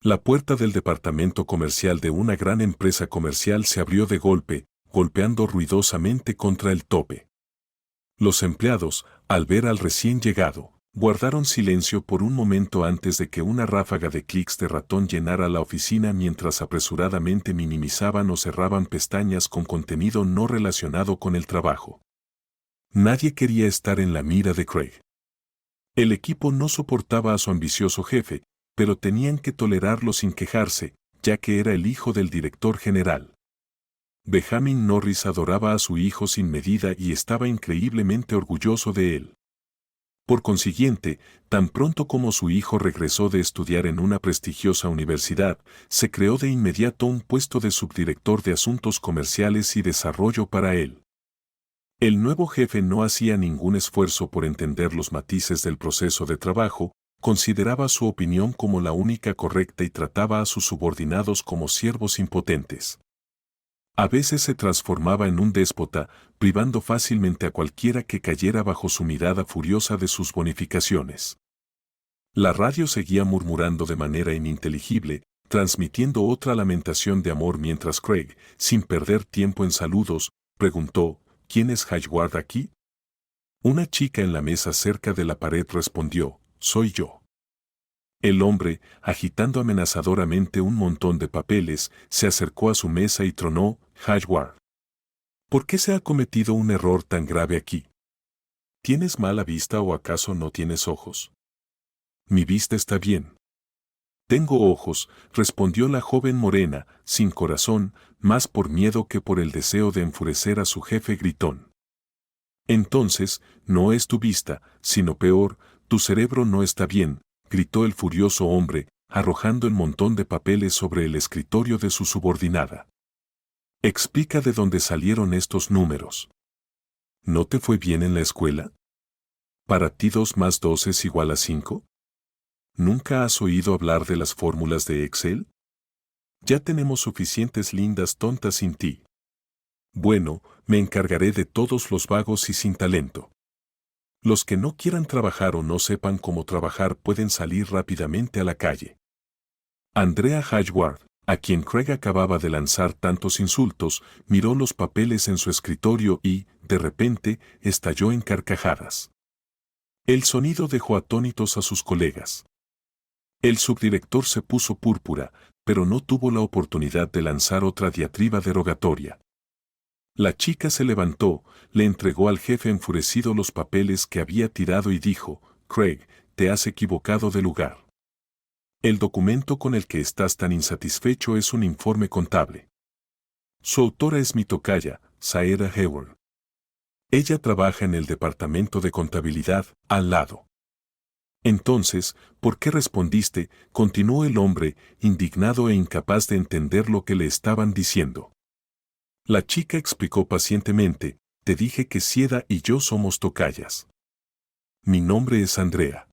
La puerta del departamento comercial de una gran empresa comercial se abrió de golpe, golpeando ruidosamente contra el tope. Los empleados, al ver al recién llegado, guardaron silencio por un momento antes de que una ráfaga de clics de ratón llenara la oficina mientras apresuradamente minimizaban o cerraban pestañas con contenido no relacionado con el trabajo. Nadie quería estar en la mira de Craig. El equipo no soportaba a su ambicioso jefe, pero tenían que tolerarlo sin quejarse, ya que era el hijo del director general. Benjamin Norris adoraba a su hijo sin medida y estaba increíblemente orgulloso de él. Por consiguiente, tan pronto como su hijo regresó de estudiar en una prestigiosa universidad, se creó de inmediato un puesto de subdirector de asuntos comerciales y desarrollo para él. El nuevo jefe no hacía ningún esfuerzo por entender los matices del proceso de trabajo, consideraba su opinión como la única correcta y trataba a sus subordinados como siervos impotentes. A veces se transformaba en un déspota, privando fácilmente a cualquiera que cayera bajo su mirada furiosa de sus bonificaciones. La radio seguía murmurando de manera ininteligible, transmitiendo otra lamentación de amor mientras Craig, sin perder tiempo en saludos, preguntó, ¿quién es Hayward aquí? Una chica en la mesa cerca de la pared respondió, soy yo. El hombre, agitando amenazadoramente un montón de papeles, se acercó a su mesa y tronó, Hayward. ¿Por qué se ha cometido un error tan grave aquí? ¿Tienes mala vista o acaso no tienes ojos? Mi vista está bien. Tengo ojos, respondió la joven morena, sin corazón, más por miedo que por el deseo de enfurecer a su jefe gritón. Entonces, no es tu vista, sino peor, tu cerebro no está bien, gritó el furioso hombre, arrojando el montón de papeles sobre el escritorio de su subordinada. Explica de dónde salieron estos números. ¿No te fue bien en la escuela? ¿Para ti 2 más 2 es igual a 5? ¿Nunca has oído hablar de las fórmulas de Excel? Ya tenemos suficientes lindas tontas sin ti. Bueno, me encargaré de todos los vagos y sin talento. Los que no quieran trabajar o no sepan cómo trabajar pueden salir rápidamente a la calle. Andrea Hayward, a quien Craig acababa de lanzar tantos insultos, miró los papeles en su escritorio y, de repente, estalló en carcajadas. El sonido dejó atónitos a sus colegas. El subdirector se puso púrpura, pero no tuvo la oportunidad de lanzar otra diatriba derogatoria. La chica se levantó, le entregó al jefe enfurecido los papeles que había tirado y dijo, Craig, te has equivocado de lugar. El documento con el que estás tan insatisfecho es un informe contable. Su autora es mi tocaya, Saera Hayward. Ella trabaja en el departamento de contabilidad, al lado. Entonces, ¿por qué respondiste? Continuó el hombre, indignado e incapaz de entender lo que le estaban diciendo. La chica explicó pacientemente, te dije que Sieda y yo somos tocayas. Mi nombre es Andrea.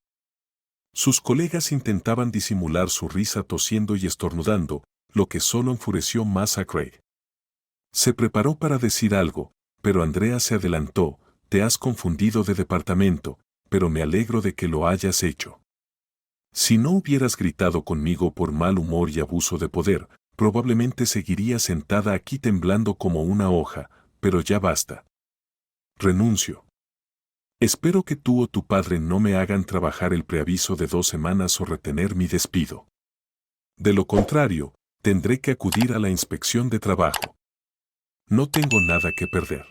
Sus colegas intentaban disimular su risa tosiendo y estornudando, lo que solo enfureció más a Craig. Se preparó para decir algo, pero Andrea se adelantó, te has confundido de departamento, pero me alegro de que lo hayas hecho. Si no hubieras gritado conmigo por mal humor y abuso de poder, probablemente seguiría sentada aquí temblando como una hoja, pero ya basta. Renuncio. Espero que tú o tu padre no me hagan trabajar el preaviso de 2 semanas o retener mi despido. De lo contrario, tendré que acudir a la inspección de trabajo. No tengo nada que perder.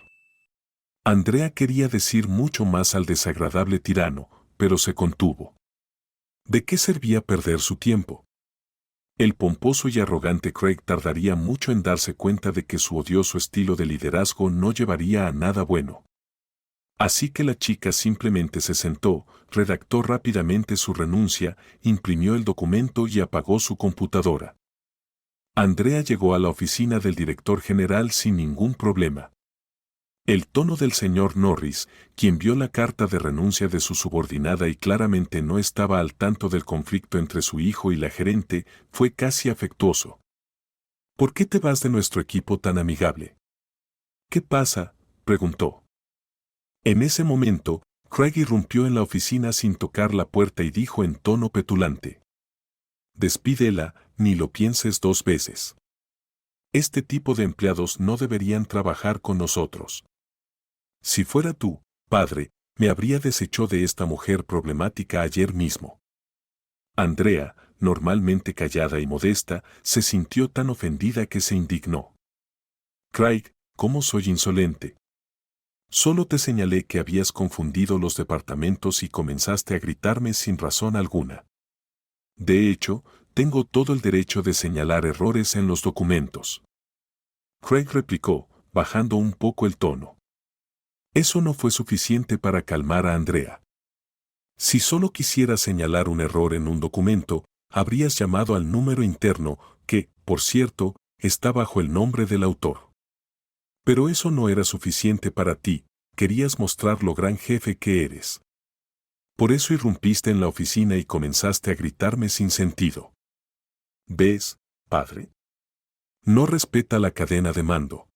Andrea quería decir mucho más al desagradable tirano, pero se contuvo. ¿De qué servía perder su tiempo? El pomposo y arrogante Craig tardaría mucho en darse cuenta de que su odioso estilo de liderazgo no llevaría a nada bueno. Así que la chica simplemente se sentó, redactó rápidamente su renuncia, imprimió el documento y apagó su computadora. Andrea llegó a la oficina del director general sin ningún problema. El tono del señor Norris, quien vio la carta de renuncia de su subordinada y claramente no estaba al tanto del conflicto entre su hijo y la gerente, fue casi afectuoso. ¿Por qué te vas de nuestro equipo tan amigable? ¿Qué pasa?, preguntó. En ese momento, Craig irrumpió en la oficina sin tocar la puerta y dijo en tono petulante. Despídela, ni lo pienses dos veces. Este tipo de empleados no deberían trabajar con nosotros. Si fuera tú, padre, me habría deshecho de esta mujer problemática ayer mismo. Andrea, normalmente callada y modesta, se sintió tan ofendida que se indignó. Craig, ¿cómo soy insolente? Solo te señalé que habías confundido los departamentos y comenzaste a gritarme sin razón alguna. De hecho, tengo todo el derecho de señalar errores en los documentos. Craig replicó, bajando un poco el tono. Eso no fue suficiente para calmar a Andrea. Si solo quisieras señalar un error en un documento, habrías llamado al número interno, que, por cierto, está bajo el nombre del autor. Pero eso no era suficiente para ti, querías mostrar lo gran jefe que eres. Por eso irrumpiste en la oficina y comenzaste a gritarme sin sentido. ¿Ves, padre? No respeta la cadena de mando.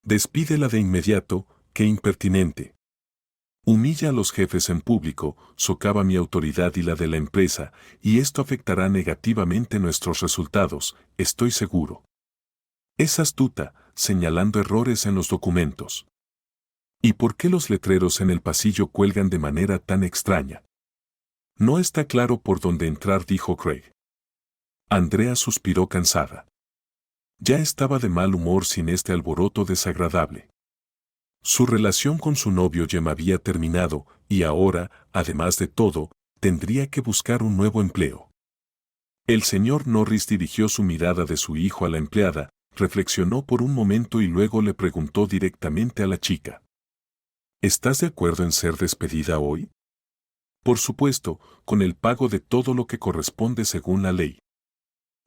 Despídela de inmediato, qué impertinente. Humilla a los jefes en público, socava mi autoridad y la de la empresa, y esto afectará negativamente nuestros resultados, estoy seguro. Es astuta, señalando errores en los documentos. ¿Y por qué los letreros en el pasillo cuelgan de manera tan extraña? No está claro por dónde entrar, dijo Craig. Andrea suspiró cansada. Ya estaba de mal humor sin este alboroto desagradable. Su relación con su novio Jem había terminado, y ahora, además de todo, tendría que buscar un nuevo empleo. El señor Norris dirigió su mirada de su hijo a la empleada, reflexionó por un momento y luego le preguntó directamente a la chica. ¿Estás de acuerdo en ser despedida hoy? Por supuesto, con el pago de todo lo que corresponde según la ley.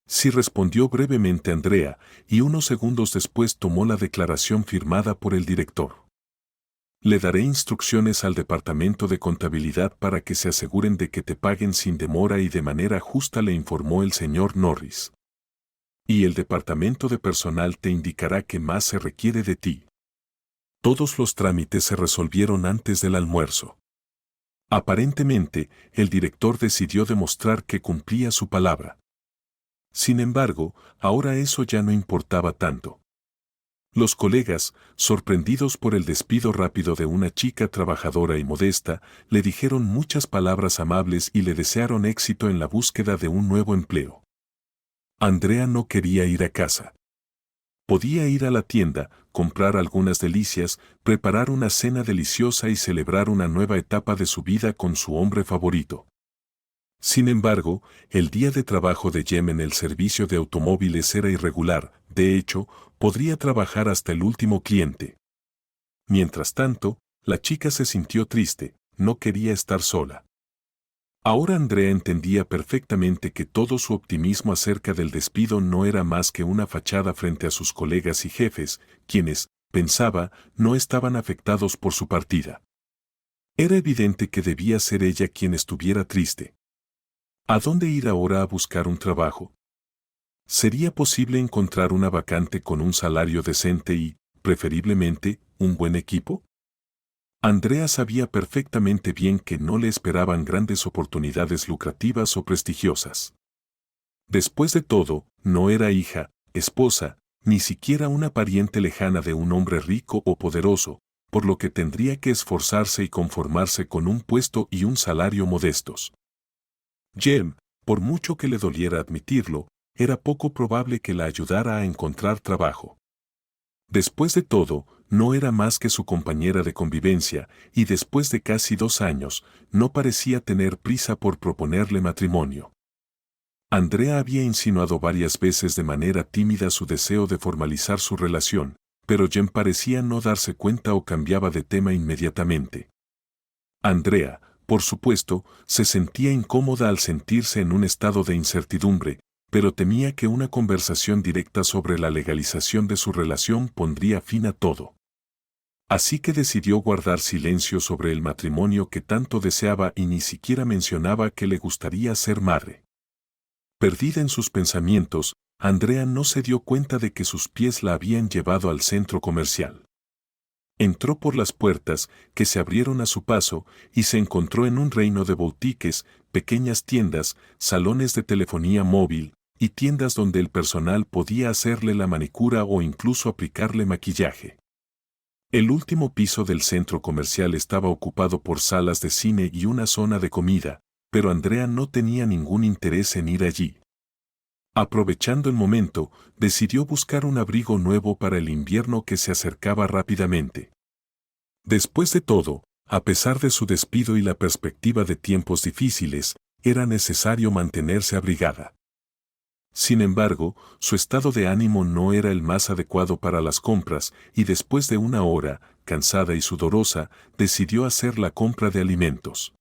Sí, respondió brevemente Andrea, y unos segundos después tomó la declaración firmada por el director. Le daré instrucciones al departamento de contabilidad para que se aseguren de que te paguen sin demora y de manera justa, le informó el señor Norris. Y el departamento de personal te indicará qué más se requiere de ti. Todos los trámites se resolvieron antes del almuerzo. Aparentemente, el director decidió demostrar que cumplía su palabra. Sin embargo, ahora eso ya no importaba tanto. Los colegas, sorprendidos por el despido rápido de una chica trabajadora y modesta, le dijeron muchas palabras amables y le desearon éxito en la búsqueda de un nuevo empleo. Andrea no quería ir a casa. Podía ir a la tienda, comprar algunas delicias, preparar una cena deliciosa y celebrar una nueva etapa de su vida con su hombre favorito. Sin embargo, el día de trabajo de Jem en el servicio de automóviles era irregular, de hecho, podría trabajar hasta el último cliente. Mientras tanto, la chica se sintió triste, no quería estar sola. Ahora Andrea entendía perfectamente que todo su optimismo acerca del despido no era más que una fachada frente a sus colegas y jefes, quienes, pensaba, no estaban afectados por su partida. Era evidente que debía ser ella quien estuviera triste. ¿A dónde ir ahora a buscar un trabajo? ¿Sería posible encontrar una vacante con un salario decente y, preferiblemente, un buen equipo? Andrea sabía perfectamente bien que no le esperaban grandes oportunidades lucrativas o prestigiosas. Después de todo, no era hija, esposa, ni siquiera una pariente lejana de un hombre rico o poderoso, por lo que tendría que esforzarse y conformarse con un puesto y un salario modestos. Jem, por mucho que le doliera admitirlo, era poco probable que la ayudara a encontrar trabajo. Después de todo, no era más que su compañera de convivencia, y después de casi 2 años, no parecía tener prisa por proponerle matrimonio. Andrea había insinuado varias veces de manera tímida su deseo de formalizar su relación, pero Jem parecía no darse cuenta o cambiaba de tema inmediatamente. Andrea, por supuesto, se sentía incómoda al sentirse en un estado de incertidumbre, pero temía que una conversación directa sobre la legalización de su relación pondría fin a todo. Así que decidió guardar silencio sobre el matrimonio que tanto deseaba y ni siquiera mencionaba que le gustaría ser madre. Perdida en sus pensamientos, Andrea no se dio cuenta de que sus pies la habían llevado al centro comercial. Entró por las puertas, que se abrieron a su paso, y se encontró en un reino de boutiques, pequeñas tiendas, salones de telefonía móvil, y tiendas donde el personal podía hacerle la manicura o incluso aplicarle maquillaje. El último piso del centro comercial estaba ocupado por salas de cine y una zona de comida, pero Andrea no tenía ningún interés en ir allí. Aprovechando el momento, decidió buscar un abrigo nuevo para el invierno que se acercaba rápidamente. Después de todo, a pesar de su despido y la perspectiva de tiempos difíciles, era necesario mantenerse abrigada. Sin embargo, su estado de ánimo no era el más adecuado para las compras y después de una hora, cansada y sudorosa, decidió hacer la compra de alimentos.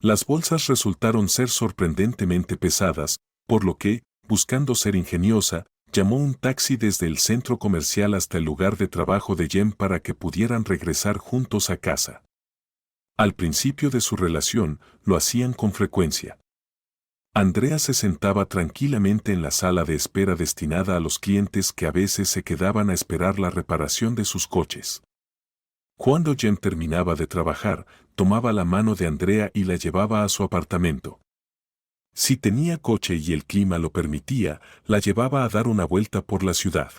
Las bolsas resultaron ser sorprendentemente pesadas, por lo que, buscando ser ingeniosa, llamó un taxi desde el centro comercial hasta el lugar de trabajo de Jem para que pudieran regresar juntos a casa. Al principio de su relación, lo hacían con frecuencia. Andrea se sentaba tranquilamente en la sala de espera destinada a los clientes que a veces se quedaban a esperar la reparación de sus coches. Cuando Jem terminaba de trabajar, tomaba la mano de Andrea y la llevaba a su apartamento. Si tenía coche y el clima lo permitía, la llevaba a dar una vuelta por la ciudad.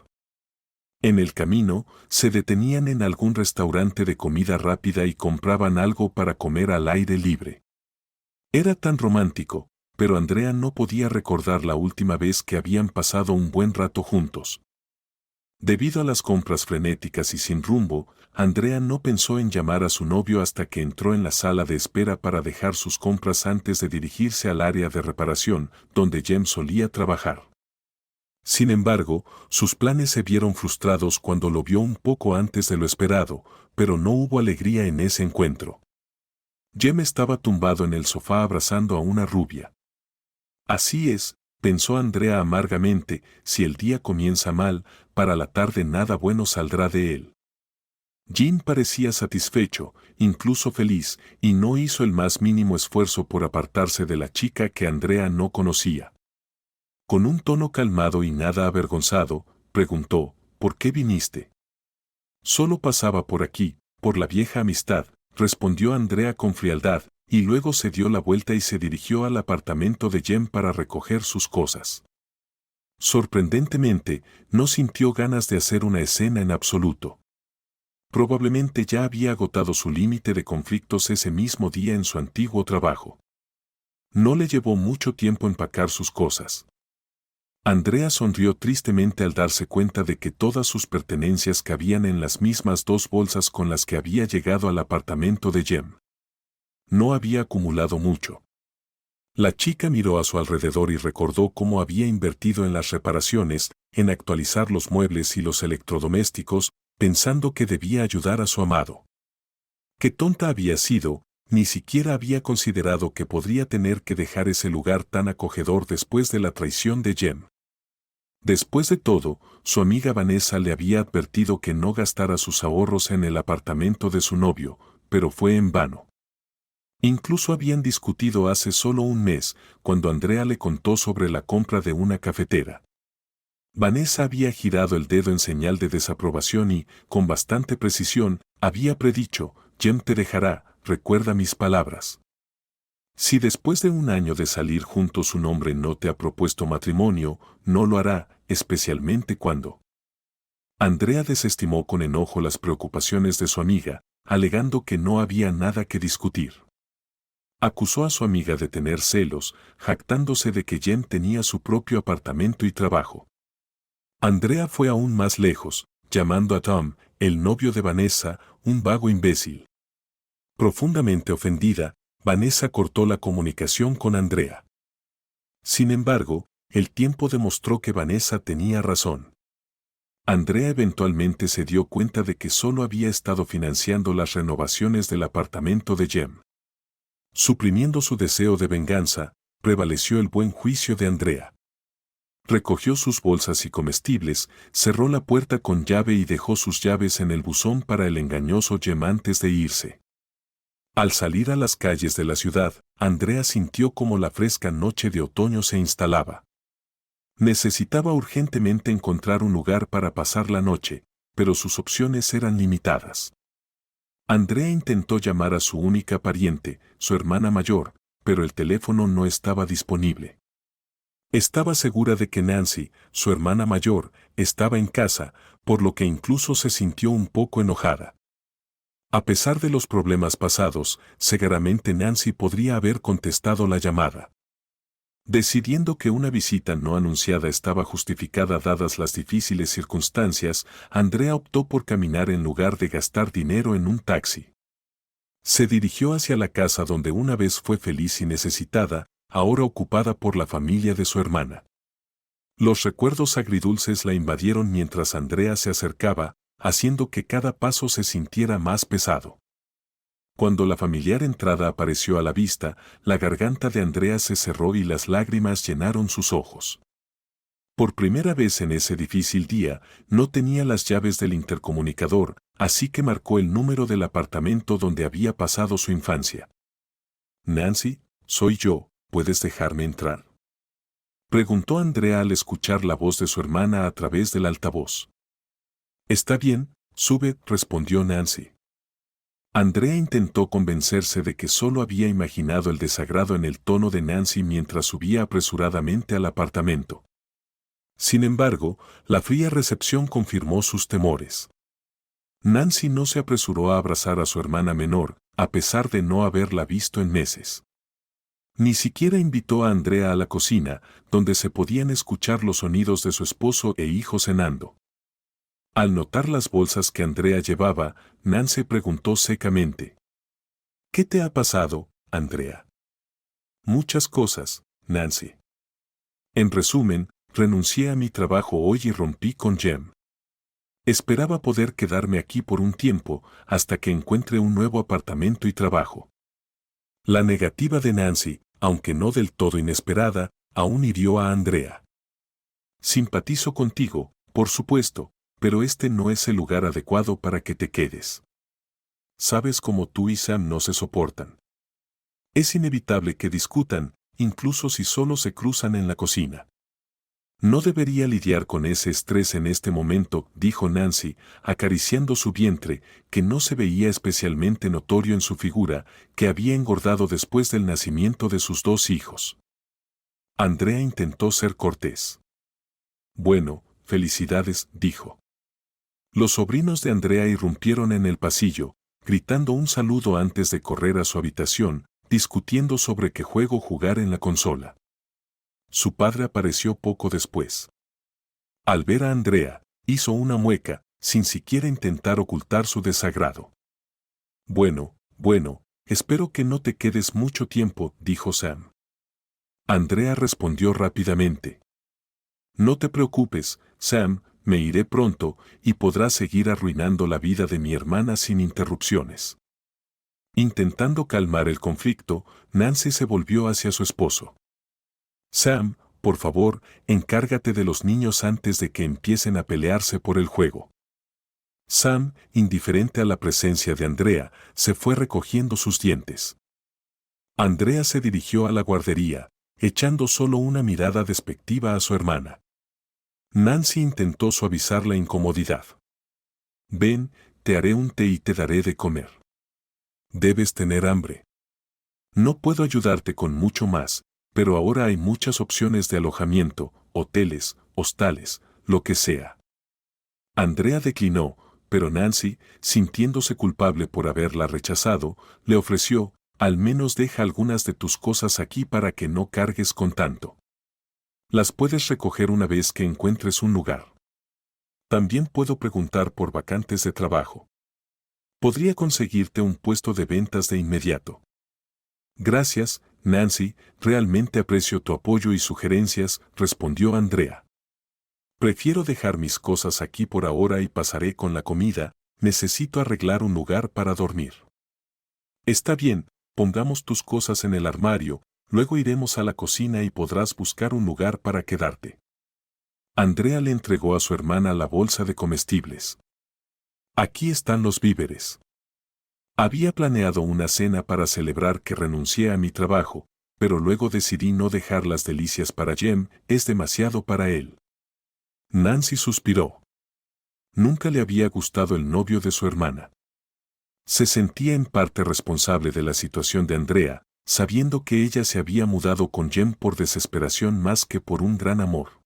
En el camino, se detenían en algún restaurante de comida rápida y compraban algo para comer al aire libre. Era tan romántico, pero Andrea no podía recordar la última vez que habían pasado un buen rato juntos. Debido a las compras frenéticas y sin rumbo, Andrea no pensó en llamar a su novio hasta que entró en la sala de espera para dejar sus compras antes de dirigirse al área de reparación, donde Jem solía trabajar. Sin embargo, sus planes se vieron frustrados cuando lo vio un poco antes de lo esperado, pero no hubo alegría en ese encuentro. Jem estaba tumbado en el sofá abrazando a una rubia. Así es, pensó Andrea amargamente, si el día comienza mal, para la tarde nada bueno saldrá de él. Jim parecía satisfecho, incluso feliz, y no hizo el más mínimo esfuerzo por apartarse de la chica que Andrea no conocía. Con un tono calmado y nada avergonzado, preguntó, ¿por qué viniste? Solo pasaba por aquí, por la vieja amistad, respondió Andrea con frialdad, y luego se dio la vuelta y se dirigió al apartamento de Jem para recoger sus cosas. Sorprendentemente, no sintió ganas de hacer una escena en absoluto. Probablemente ya había agotado su límite de conflictos ese mismo día en su antiguo trabajo. No le llevó mucho tiempo empacar sus cosas. Andrea sonrió tristemente al darse cuenta de que todas sus pertenencias cabían en las mismas 2 bolsas con las que había llegado al apartamento de Jem. No había acumulado mucho. La chica miró a su alrededor y recordó cómo había invertido en las reparaciones, en actualizar los muebles y los electrodomésticos, pensando que debía ayudar a su amado. Qué tonta había sido, ni siquiera había considerado que podría tener que dejar ese lugar tan acogedor después de la traición de Jem. Después de todo, su amiga Vanessa le había advertido que no gastara sus ahorros en el apartamento de su novio, pero fue en vano. Incluso habían discutido hace solo un mes, cuando Andrea le contó sobre la compra de una cafetera. Vanessa había girado el dedo en señal de desaprobación y, con bastante precisión, había predicho, Jem te dejará, recuerda mis palabras. Si después de un año de salir juntos un hombre no te ha propuesto matrimonio, no lo hará, especialmente cuando. Andrea desestimó con enojo las preocupaciones de su amiga, alegando que no había nada que discutir. Acusó a su amiga de tener celos, jactándose de que Jem tenía su propio apartamento y trabajo. Andrea fue aún más lejos, llamando a Tom, el novio de Vanessa, un vago imbécil. Profundamente ofendida, Vanessa cortó la comunicación con Andrea. Sin embargo, el tiempo demostró que Vanessa tenía razón. Andrea eventualmente se dio cuenta de que solo había estado financiando las renovaciones del apartamento de Jem. Suprimiendo su deseo de venganza, prevaleció el buen juicio de Andrea. Recogió sus bolsas y comestibles, cerró la puerta con llave y dejó sus llaves en el buzón para el engañoso Jem antes de irse. Al salir a las calles de la ciudad, Andrea sintió como la fresca noche de otoño se instalaba. Necesitaba urgentemente encontrar un lugar para pasar la noche, pero sus opciones eran limitadas. Andrea intentó llamar a su única pariente, su hermana mayor, pero el teléfono no estaba disponible. Estaba segura de que Nancy, su hermana mayor, estaba en casa, por lo que incluso se sintió un poco enojada. A pesar de los problemas pasados, seguramente Nancy podría haber contestado la llamada. Decidiendo que una visita no anunciada estaba justificada dadas las difíciles circunstancias, Andrea optó por caminar en lugar de gastar dinero en un taxi. Se dirigió hacia la casa donde una vez fue feliz y necesitada, ahora ocupada por la familia de su hermana. Los recuerdos agridulces la invadieron mientras Andrea se acercaba, haciendo que cada paso se sintiera más pesado. Cuando la familiar entrada apareció a la vista, la garganta de Andrea se cerró y las lágrimas llenaron sus ojos. Por primera vez en ese difícil día, no tenía las llaves del intercomunicador, así que marcó el número del apartamento donde había pasado su infancia. «Nancy, soy yo, ¿puedes dejarme entrar?», preguntó Andrea al escuchar la voz de su hermana a través del altavoz. «Está bien, sube», respondió Nancy. Andrea intentó convencerse de que solo había imaginado el desagrado en el tono de Nancy mientras subía apresuradamente al apartamento. Sin embargo, la fría recepción confirmó sus temores. Nancy no se apresuró a abrazar a su hermana menor, a pesar de no haberla visto en meses. Ni siquiera invitó a Andrea a la cocina, donde se podían escuchar los sonidos de su esposo e hijo cenando. Al notar las bolsas que Andrea llevaba, Nancy preguntó secamente: «¿Qué te ha pasado, Andrea?». «Muchas cosas, Nancy. En resumen, renuncié a mi trabajo hoy y rompí con Jem. Esperaba poder quedarme aquí por un tiempo, hasta que encuentre un nuevo apartamento y trabajo». La negativa de Nancy, aunque no del todo inesperada, aún hirió a Andrea. «Simpatizo contigo, por supuesto, pero este no es el lugar adecuado para que te quedes. Sabes cómo tú y Sam no se soportan. Es inevitable que discutan, incluso si solo se cruzan en la cocina. No debería lidiar con ese estrés en este momento», dijo Nancy, acariciando su vientre, que no se veía especialmente notorio en su figura, que había engordado después del nacimiento de sus 2 hijos. Andrea intentó ser cortés. «Bueno, felicidades», dijo. Los sobrinos de Andrea irrumpieron en el pasillo, gritando un saludo antes de correr a su habitación, discutiendo sobre qué juego jugar en la consola. Su padre apareció poco después. Al ver a Andrea, hizo una mueca, sin siquiera intentar ocultar su desagrado. Bueno, espero que no te quedes mucho tiempo», dijo Sam. Andrea respondió rápidamente: «No te preocupes, Sam, me iré pronto, y podrás seguir arruinando la vida de mi hermana sin interrupciones». Intentando calmar el conflicto, Nancy se volvió hacia su esposo. «Sam, por favor, encárgate de los niños antes de que empiecen a pelearse por el juego». Sam, indiferente a la presencia de Andrea, se fue recogiendo sus dientes. Andrea se dirigió a la guardería, echando solo una mirada despectiva a su hermana. Nancy intentó suavizar la incomodidad. «Ven, te haré un té y te daré de comer. Debes tener hambre. No puedo ayudarte con mucho más, pero ahora hay muchas opciones de alojamiento, hoteles, hostales, lo que sea». Andrea declinó, pero Nancy, sintiéndose culpable por haberla rechazado, le ofreció: «Al menos deja algunas de tus cosas aquí para que no cargues con tanto. Las puedes recoger una vez que encuentres un lugar. También puedo preguntar por vacantes de trabajo. Podría conseguirte un puesto de ventas de inmediato». «Gracias, Nancy, realmente aprecio tu apoyo y sugerencias», respondió Andrea. «Prefiero dejar mis cosas aquí por ahora y pasaré con la comida, necesito arreglar un lugar para dormir». «Está bien, pongamos tus cosas en el armario, luego iremos a la cocina y podrás buscar un lugar para quedarte». Andrea le entregó a su hermana la bolsa de comestibles. «Aquí están los víveres. Había planeado una cena para celebrar que renuncié a mi trabajo, pero luego decidí no dejar las delicias para Jem, es demasiado para él». Nancy suspiró. Nunca le había gustado el novio de su hermana. Se sentía en parte responsable de la situación de Andrea, sabiendo que ella se había mudado con Jem por desesperación más que por un gran amor.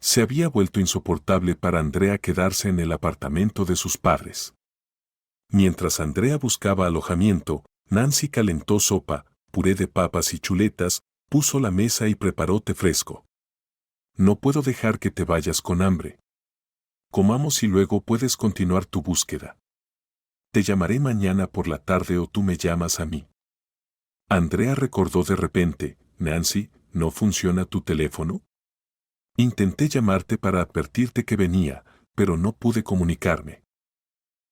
Se había vuelto insoportable para Andrea quedarse en el apartamento de sus padres. Mientras Andrea buscaba alojamiento, Nancy calentó sopa, puré de papas y chuletas, puso la mesa y preparó té fresco. No puedo dejar que te vayas con hambre. Comamos y luego puedes continuar tu búsqueda. Te llamaré mañana por la tarde o tú me llamas a mí. Andrea recordó de repente, Nancy, ¿no funciona tu teléfono? Intenté llamarte para advertirte que venía, pero no pude comunicarme.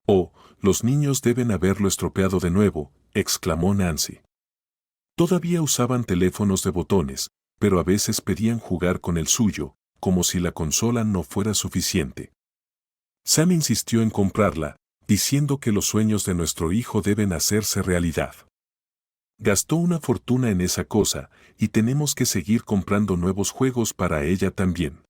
Oh, los niños deben haberlo estropeado de nuevo, exclamó Nancy. Todavía usaban teléfonos de botones, pero a veces pedían jugar con el suyo, como si la consola no fuera suficiente. Sam insistió en comprarla, diciendo que los sueños de nuestro hijo deben hacerse realidad. Gastó una fortuna en esa cosa, y tenemos que seguir comprando nuevos juegos para ella también.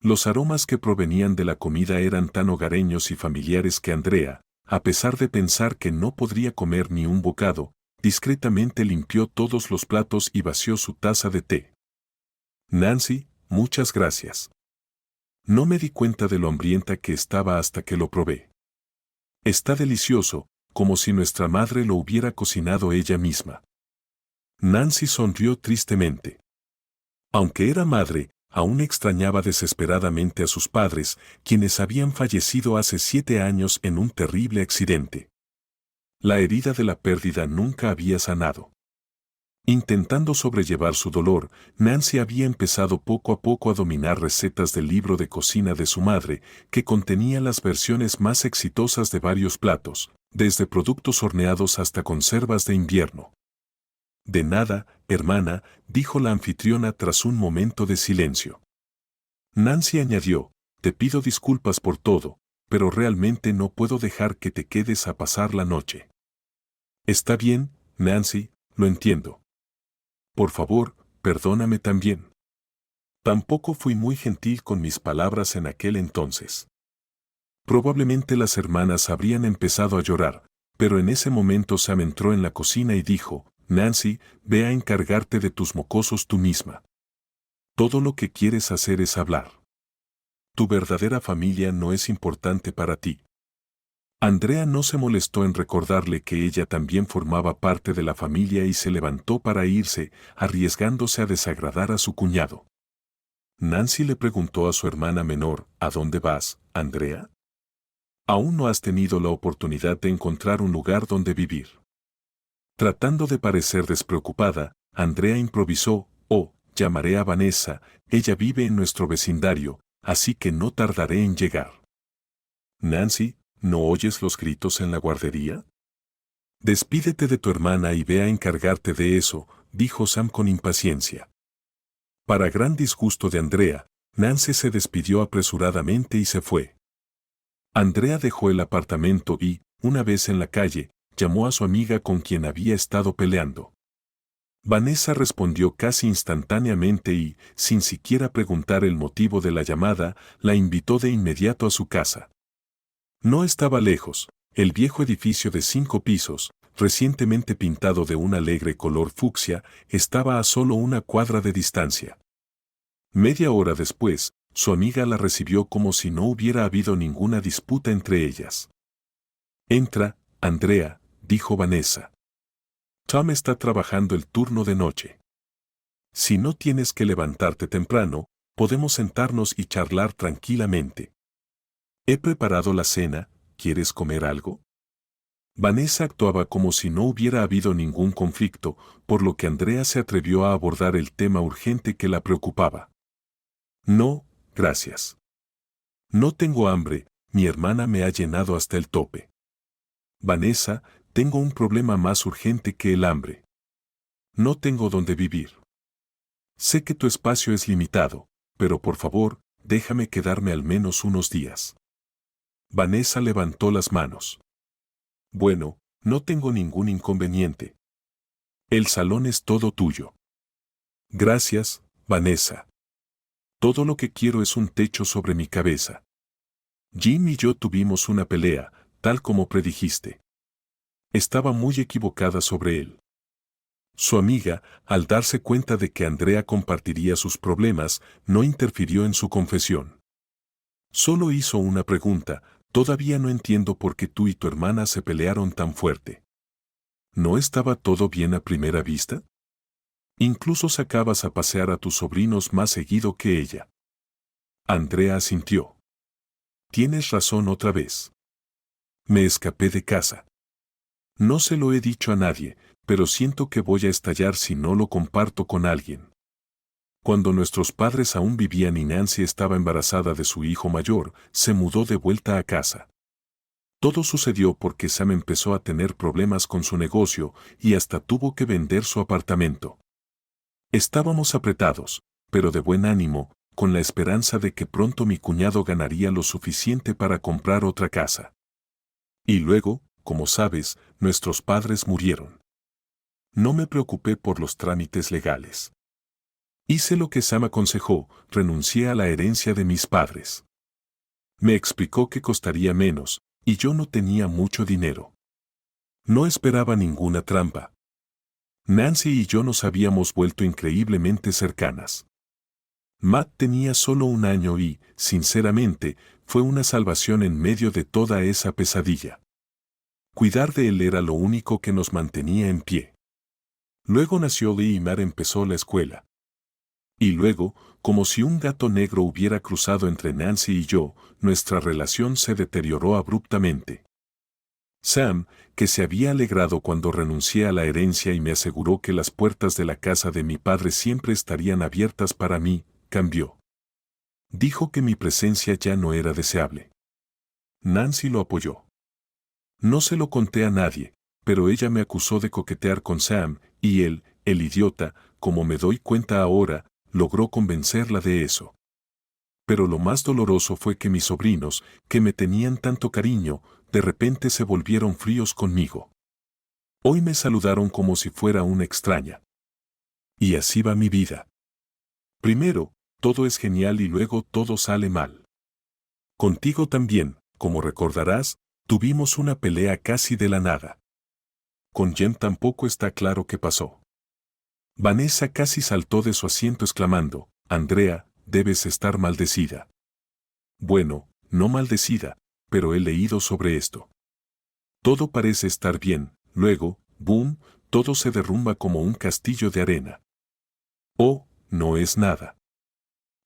Los aromas que provenían de la comida eran tan hogareños y familiares que Andrea, a pesar de pensar que no podría comer ni un bocado, discretamente limpió todos los platos y vació su taza de té. Nancy, muchas gracias. No me di cuenta de lo hambrienta que estaba hasta que lo probé. Está delicioso, como si nuestra madre lo hubiera cocinado ella misma. Nancy sonrió tristemente. Aunque era madre, aún extrañaba desesperadamente a sus padres, quienes habían fallecido hace 7 años en un terrible accidente. La herida de la pérdida nunca había sanado. Intentando sobrellevar su dolor, Nancy había empezado poco a poco a dominar recetas del libro de cocina de su madre, que contenía las versiones más exitosas de varios platos, desde productos horneados hasta conservas de invierno. De nada, hermana, dijo la anfitriona tras un momento de silencio. Nancy añadió, te pido disculpas por todo, pero realmente no puedo dejar que te quedes a pasar la noche. Está bien, Nancy, lo entiendo. Por favor, perdóname también. Tampoco fui muy gentil con mis palabras en aquel entonces. Probablemente las hermanas habrían empezado a llorar, pero en ese momento Sam entró en la cocina y dijo, Nancy, ve a encargarte de tus mocosos tú misma. Todo lo que quieres hacer es hablar. Tu verdadera familia no es importante para ti. Andrea no se molestó en recordarle que ella también formaba parte de la familia y se levantó para irse, arriesgándose a desagradar a su cuñado. Nancy le preguntó a su hermana menor, ¿a dónde vas, Andrea? Aún no has tenido la oportunidad de encontrar un lugar donde vivir. Tratando de parecer despreocupada, Andrea improvisó, oh, llamaré a Vanessa, ella vive en nuestro vecindario, así que no tardaré en llegar. Nancy, ¿no oyes los gritos en la guardería? Despídete de tu hermana y ve a encargarte de eso, dijo Sam con impaciencia. Para gran disgusto de Andrea, Nancy se despidió apresuradamente y se fue. Andrea dejó el apartamento y, una vez en la calle, llamó a su amiga con quien había estado peleando. Vanessa respondió casi instantáneamente y, sin siquiera preguntar el motivo de la llamada, la invitó de inmediato a su casa. No estaba lejos, el viejo edificio de 5 pisos, recientemente pintado de un alegre color fucsia, estaba a solo una cuadra de distancia. Media hora después, su amiga la recibió como si no hubiera habido ninguna disputa entre ellas. Entra, Andrea, dijo Vanessa. Tom está trabajando el turno de noche. Si no tienes que levantarte temprano, podemos sentarnos y charlar tranquilamente. He preparado la cena, ¿quieres comer algo? Vanessa actuaba como si no hubiera habido ningún conflicto, por lo que Andrea se atrevió a abordar el tema urgente que la preocupaba. No, gracias. No tengo hambre, mi hermana me ha llenado hasta el tope. Vanessa, tengo un problema más urgente que el hambre. No tengo dónde vivir. Sé que tu espacio es limitado, pero por favor, déjame quedarme al menos unos días. Vanessa levantó las manos. Bueno, no tengo ningún inconveniente. El salón es todo tuyo. Gracias, Vanessa. Todo lo que quiero es un techo sobre mi cabeza. Jim y yo tuvimos una pelea, tal como predijiste. Estaba muy equivocada sobre él. Su amiga, al darse cuenta de que Andrea compartiría sus problemas, no interfirió en su confesión. Solo hizo una pregunta: todavía no entiendo por qué tú y tu hermana se pelearon tan fuerte. ¿No estaba todo bien a primera vista? Incluso sacabas a pasear a tus sobrinos más seguido que ella. Andrea asintió. Tienes razón otra vez. Me escapé de casa. No se lo he dicho a nadie, pero siento que voy a estallar si no lo comparto con alguien. Cuando nuestros padres aún vivían y Nancy estaba embarazada de su hijo mayor, se mudó de vuelta a casa. Todo sucedió porque Sam empezó a tener problemas con su negocio y hasta tuvo que vender su apartamento. Estábamos apretados, pero de buen ánimo, con la esperanza de que pronto mi cuñado ganaría lo suficiente para comprar otra casa. Y luego, como sabes, nuestros padres murieron. No me preocupé por los trámites legales. Hice lo que Sam aconsejó: renuncié a la herencia de mis padres. Me explicó que costaría menos, y yo no tenía mucho dinero. No esperaba ninguna trampa. Nancy y yo nos habíamos vuelto increíblemente cercanas. Matt tenía solo 1 año y, sinceramente, fue una salvación en medio de toda esa pesadilla. Cuidar de él era lo único que nos mantenía en pie. Luego nació Lee y Matt empezó la escuela. Y luego, como si un gato negro hubiera cruzado entre Nancy y yo, nuestra relación se deterioró abruptamente. Sam, que se había alegrado cuando renuncié a la herencia y me aseguró que las puertas de la casa de mi padre siempre estarían abiertas para mí, cambió. Dijo que mi presencia ya no era deseable. Nancy lo apoyó. No se lo conté a nadie, pero ella me acusó de coquetear con Sam, y él, el idiota, como me doy cuenta ahora, logró convencerla de eso. Pero lo más doloroso fue que mis sobrinos, que me tenían tanto cariño, de repente se volvieron fríos conmigo. Hoy me saludaron como si fuera una extraña. Y así va mi vida. Primero, todo es genial y luego todo sale mal. Contigo también, como recordarás, tuvimos una pelea casi de la nada. Con Jen tampoco está claro qué pasó. Vanessa casi saltó de su asiento exclamando: Andrea, debes estar maldecida. Bueno, no maldecida, pero he leído sobre esto. Todo parece estar bien, luego, boom, todo se derrumba como un castillo de arena. Oh, no es nada.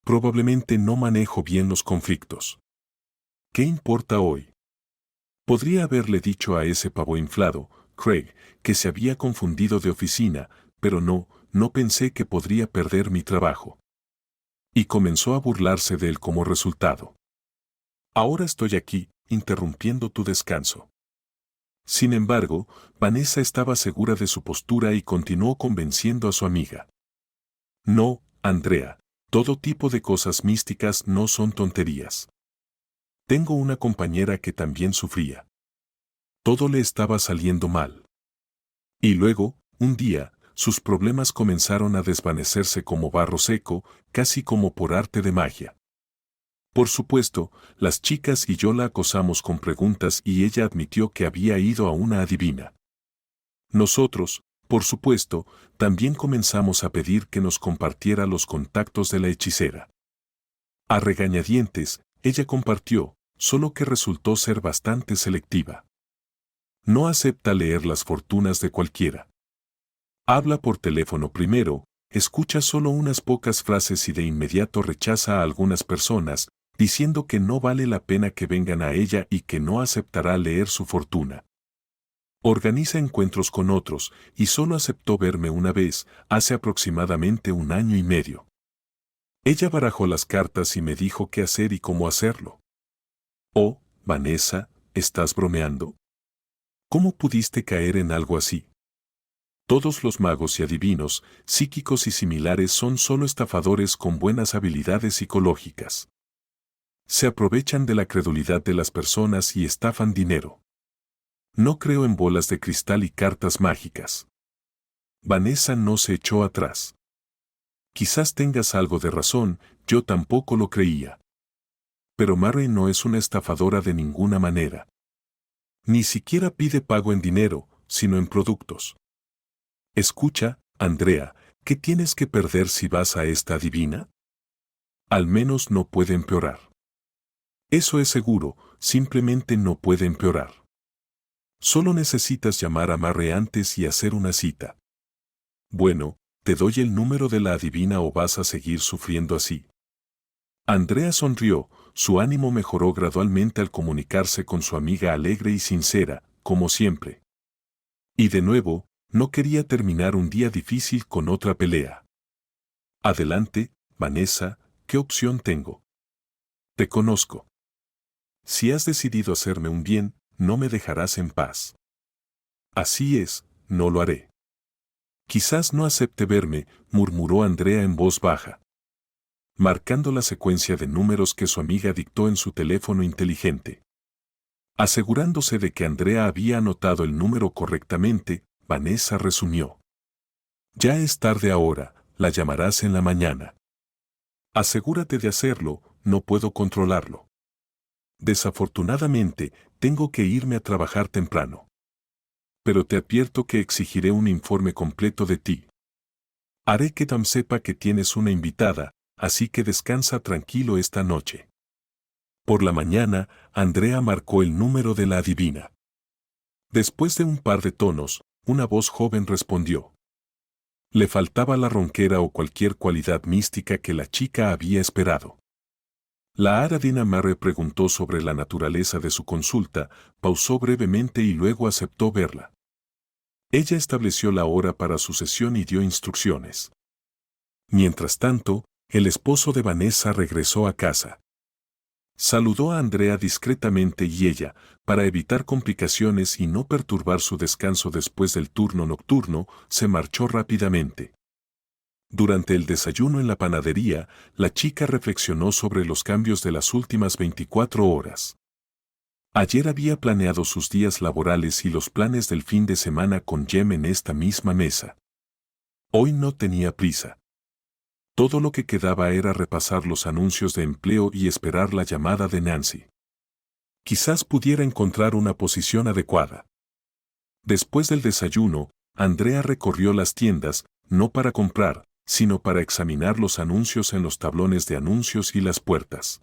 Probablemente no manejo bien los conflictos. ¿Qué importa hoy? Podría haberle dicho a ese pavo inflado, Craig, que se había confundido de oficina, pero no pensé que podría perder mi trabajo. Y comenzó a burlarse de él como resultado. Ahora estoy aquí, interrumpiendo tu descanso. Sin embargo, Vanessa estaba segura de su postura y continuó convenciendo a su amiga. No, Andrea, todo tipo de cosas místicas no son tonterías. Tengo una compañera que también sufría. Todo le estaba saliendo mal. Y luego, un día, sus problemas comenzaron a desvanecerse como barro seco, casi como por arte de magia. Por supuesto, las chicas y yo la acosamos con preguntas y ella admitió que había ido a una adivina. Nosotros, por supuesto, también comenzamos a pedir que nos compartiera los contactos de la hechicera. A regañadientes, ella compartió, solo que resultó ser bastante selectiva. No acepta leer las fortunas de cualquiera. Habla por teléfono primero, escucha solo unas pocas frases y de inmediato rechaza a algunas personas, diciendo que no vale la pena que vengan a ella y que no aceptará leer su fortuna. Organiza encuentros con otros, y solo aceptó verme una vez, hace aproximadamente 1 año y medio. Ella barajó las cartas y me dijo qué hacer y cómo hacerlo. Oh, Vanessa, ¿estás bromeando? ¿Cómo pudiste caer en algo así? Todos los magos y adivinos, psíquicos y similares son solo estafadores con buenas habilidades psicológicas. Se aprovechan de la credulidad de las personas y estafan dinero. No creo en bolas de cristal y cartas mágicas. Vanessa no se echó atrás. Quizás tengas algo de razón, yo tampoco lo creía. Pero Mary no es una estafadora de ninguna manera. Ni siquiera pide pago en dinero, sino en productos. Escucha, Andrea, ¿qué tienes que perder si vas a esta adivina? Al menos no puede empeorar. Eso es seguro, simplemente no puede empeorar. Solo necesitas llamar a Marre antes y hacer una cita. Bueno, ¿te doy el número de la adivina o vas a seguir sufriendo así? Andrea sonrió, su ánimo mejoró gradualmente al comunicarse con su amiga alegre y sincera, como siempre. Y de nuevo, no quería terminar un día difícil con otra pelea. Adelante, Vanessa, ¿qué opción tengo? Te conozco. Si has decidido hacerme un bien, no me dejarás en paz. Así es, no lo haré. Quizás no acepte verme, murmuró Andrea en voz baja, marcando la secuencia de números que su amiga dictó en su teléfono inteligente. Asegurándose de que Andrea había anotado el número correctamente, Vanessa resumió. Ya es tarde ahora, la llamarás en la mañana. Asegúrate de hacerlo, no puedo controlarlo. Desafortunadamente, tengo que irme a trabajar temprano. Pero te advierto que exigiré un informe completo de ti. Haré que Tam sepa que tienes una invitada, así que descansa tranquilo esta noche. Por la mañana, Andrea marcó el número de la adivina. Después de un par de tonos, una voz joven respondió. Le faltaba la ronquera o cualquier cualidad mística que la chica había esperado. La Adivina Marre preguntó sobre la naturaleza de su consulta, pausó brevemente y luego aceptó verla. Ella estableció la hora para su sesión y dio instrucciones. Mientras tanto, el esposo de Vanessa regresó a casa. Saludó a Andrea discretamente y ella, para evitar complicaciones y no perturbar su descanso después del turno nocturno, se marchó rápidamente. Durante el desayuno en la panadería, la chica reflexionó sobre los cambios de las últimas 24 horas. Ayer había planeado sus días laborales y los planes del fin de semana con Jem en esta misma mesa. Hoy no tenía prisa. Todo lo que quedaba era repasar los anuncios de empleo y esperar la llamada de Nancy. Quizás pudiera encontrar una posición adecuada. Después del desayuno, Andrea recorrió las tiendas, no para comprar, sino para examinar los anuncios en los tablones de anuncios y las puertas.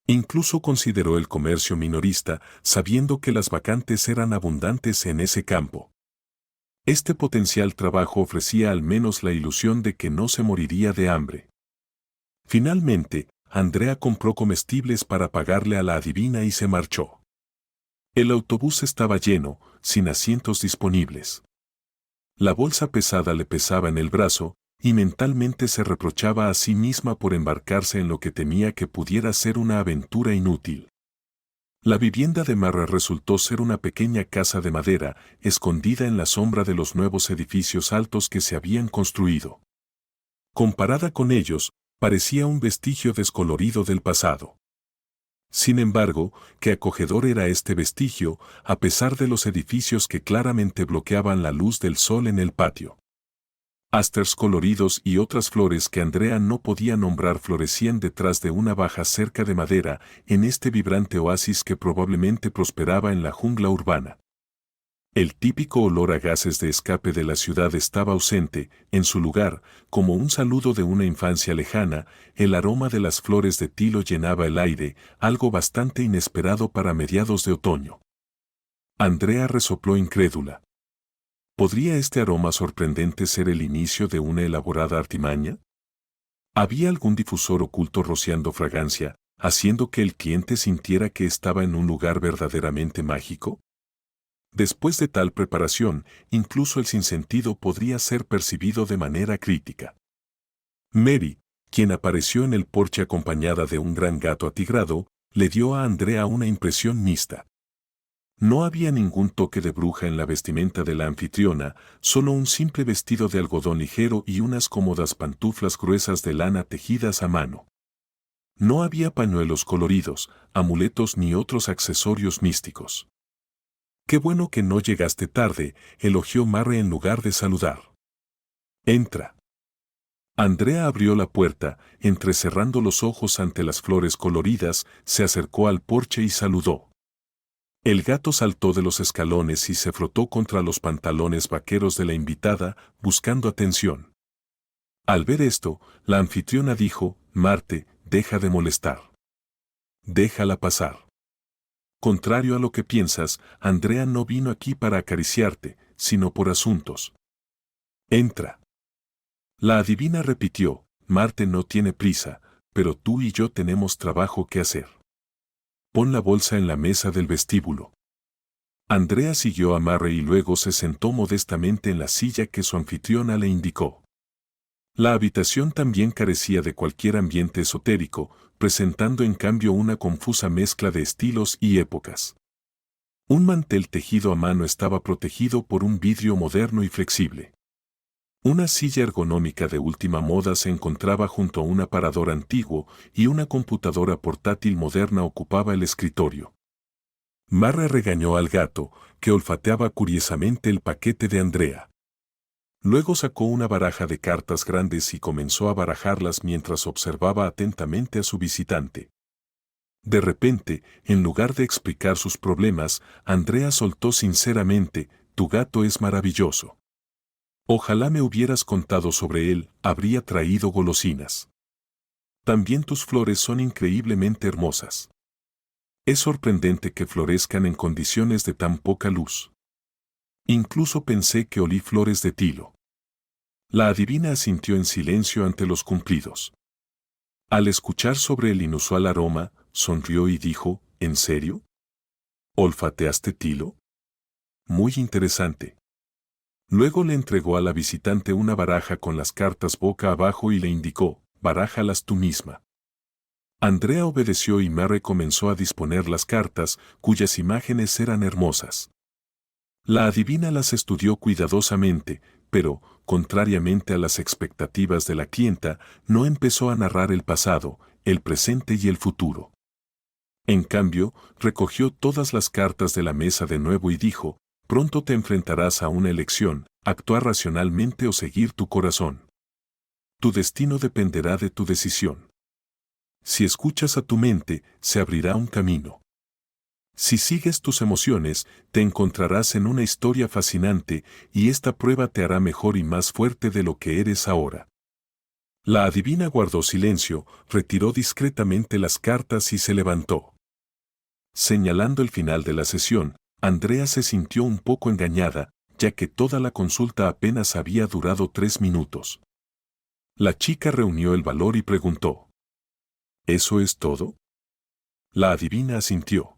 Incluso consideró el comercio minorista, sabiendo que las vacantes eran abundantes en ese campo. Este potencial trabajo ofrecía al menos la ilusión de que no se moriría de hambre. Finalmente, Andrea compró comestibles para pagarle a la adivina y se marchó. El autobús estaba lleno, sin asientos disponibles. La bolsa pesada le pesaba en el brazo, y mentalmente se reprochaba a sí misma por embarcarse en lo que temía que pudiera ser una aventura inútil. La vivienda de Marra resultó ser una pequeña casa de madera, escondida en la sombra de los nuevos edificios altos que se habían construido. Comparada con ellos, parecía un vestigio descolorido del pasado. Sin embargo, qué acogedor era este vestigio, a pesar de los edificios que claramente bloqueaban la luz del sol en el patio. Asters coloridos y otras flores que Andrea no podía nombrar florecían detrás de una baja cerca de madera, en este vibrante oasis que probablemente prosperaba en la jungla urbana. El típico olor a gases de escape de la ciudad estaba ausente, en su lugar, como un saludo de una infancia lejana, el aroma de las flores de tilo llenaba el aire, algo bastante inesperado para mediados de otoño. Andrea resopló incrédula. ¿Podría este aroma sorprendente ser el inicio de una elaborada artimaña? ¿Había algún difusor oculto rociando fragancia, haciendo que el cliente sintiera que estaba en un lugar verdaderamente mágico? Después de tal preparación, incluso el sinsentido podría ser percibido de manera crítica. Mary, quien apareció en el porche acompañada de un gran gato atigrado, le dio a Andrea una impresión mixta. No había ningún toque de bruja en la vestimenta de la anfitriona, solo un simple vestido de algodón ligero y unas cómodas pantuflas gruesas de lana tejidas a mano. No había pañuelos coloridos, amuletos ni otros accesorios místicos. «Qué bueno que no llegaste tarde», elogió Marre en lugar de saludar. «Entra». Andrea abrió la puerta, entrecerrando los ojos ante las flores coloridas, se acercó al porche y saludó. El gato saltó de los escalones y se frotó contra los pantalones vaqueros de la invitada, buscando atención. Al ver esto, la anfitriona dijo: Marte, deja de molestar. Déjala pasar. Contrario a lo que piensas, Andrea no vino aquí para acariciarte, sino por asuntos. Entra. La adivina repitió: Marte no tiene prisa, pero tú y yo tenemos trabajo que hacer. Pon la bolsa en la mesa del vestíbulo. Andrea siguió a Murray y luego se sentó modestamente en la silla que su anfitriona le indicó. La habitación también carecía de cualquier ambiente esotérico, presentando en cambio una confusa mezcla de estilos y épocas. Un mantel tejido a mano estaba protegido por un vidrio moderno y flexible. Una silla ergonómica de última moda se encontraba junto a un aparador antiguo y una computadora portátil moderna ocupaba el escritorio. Murray regañó al gato, que olfateaba curiosamente el paquete de Andrea. Luego sacó una baraja de cartas grandes y comenzó a barajarlas mientras observaba atentamente a su visitante. De repente, en lugar de explicar sus problemas, Andrea soltó sinceramente: tu gato es maravilloso. Ojalá me hubieras contado sobre él, habría traído golosinas. También tus flores son increíblemente hermosas. Es sorprendente que florezcan en condiciones de tan poca luz. Incluso pensé que olí flores de tilo. La adivina asintió en silencio ante los cumplidos. Al escuchar sobre el inusual aroma, sonrió y dijo: ¿En serio? ¿Olfateaste tilo? Muy interesante. Luego le entregó a la visitante una baraja con las cartas boca abajo y le indicó: barájalas tú misma. Andrea obedeció y Murray comenzó a disponer las cartas, cuyas imágenes eran hermosas. La adivina las estudió cuidadosamente, pero, contrariamente a las expectativas de la clienta, no empezó a narrar el pasado, el presente y el futuro. En cambio, recogió todas las cartas de la mesa de nuevo y dijo: pronto te enfrentarás a una elección, actuar racionalmente o seguir tu corazón. Tu destino dependerá de tu decisión. Si escuchas a tu mente, se abrirá un camino. Si sigues tus emociones, te encontrarás en una historia fascinante, y esta prueba te hará mejor y más fuerte de lo que eres ahora. La adivina guardó silencio, retiró discretamente las cartas y se levantó. Señalando el final de la sesión, Andrea se sintió un poco engañada, ya que toda la consulta apenas había durado 3 minutos. La chica reunió el valor y preguntó: ¿eso es todo? La adivina asintió.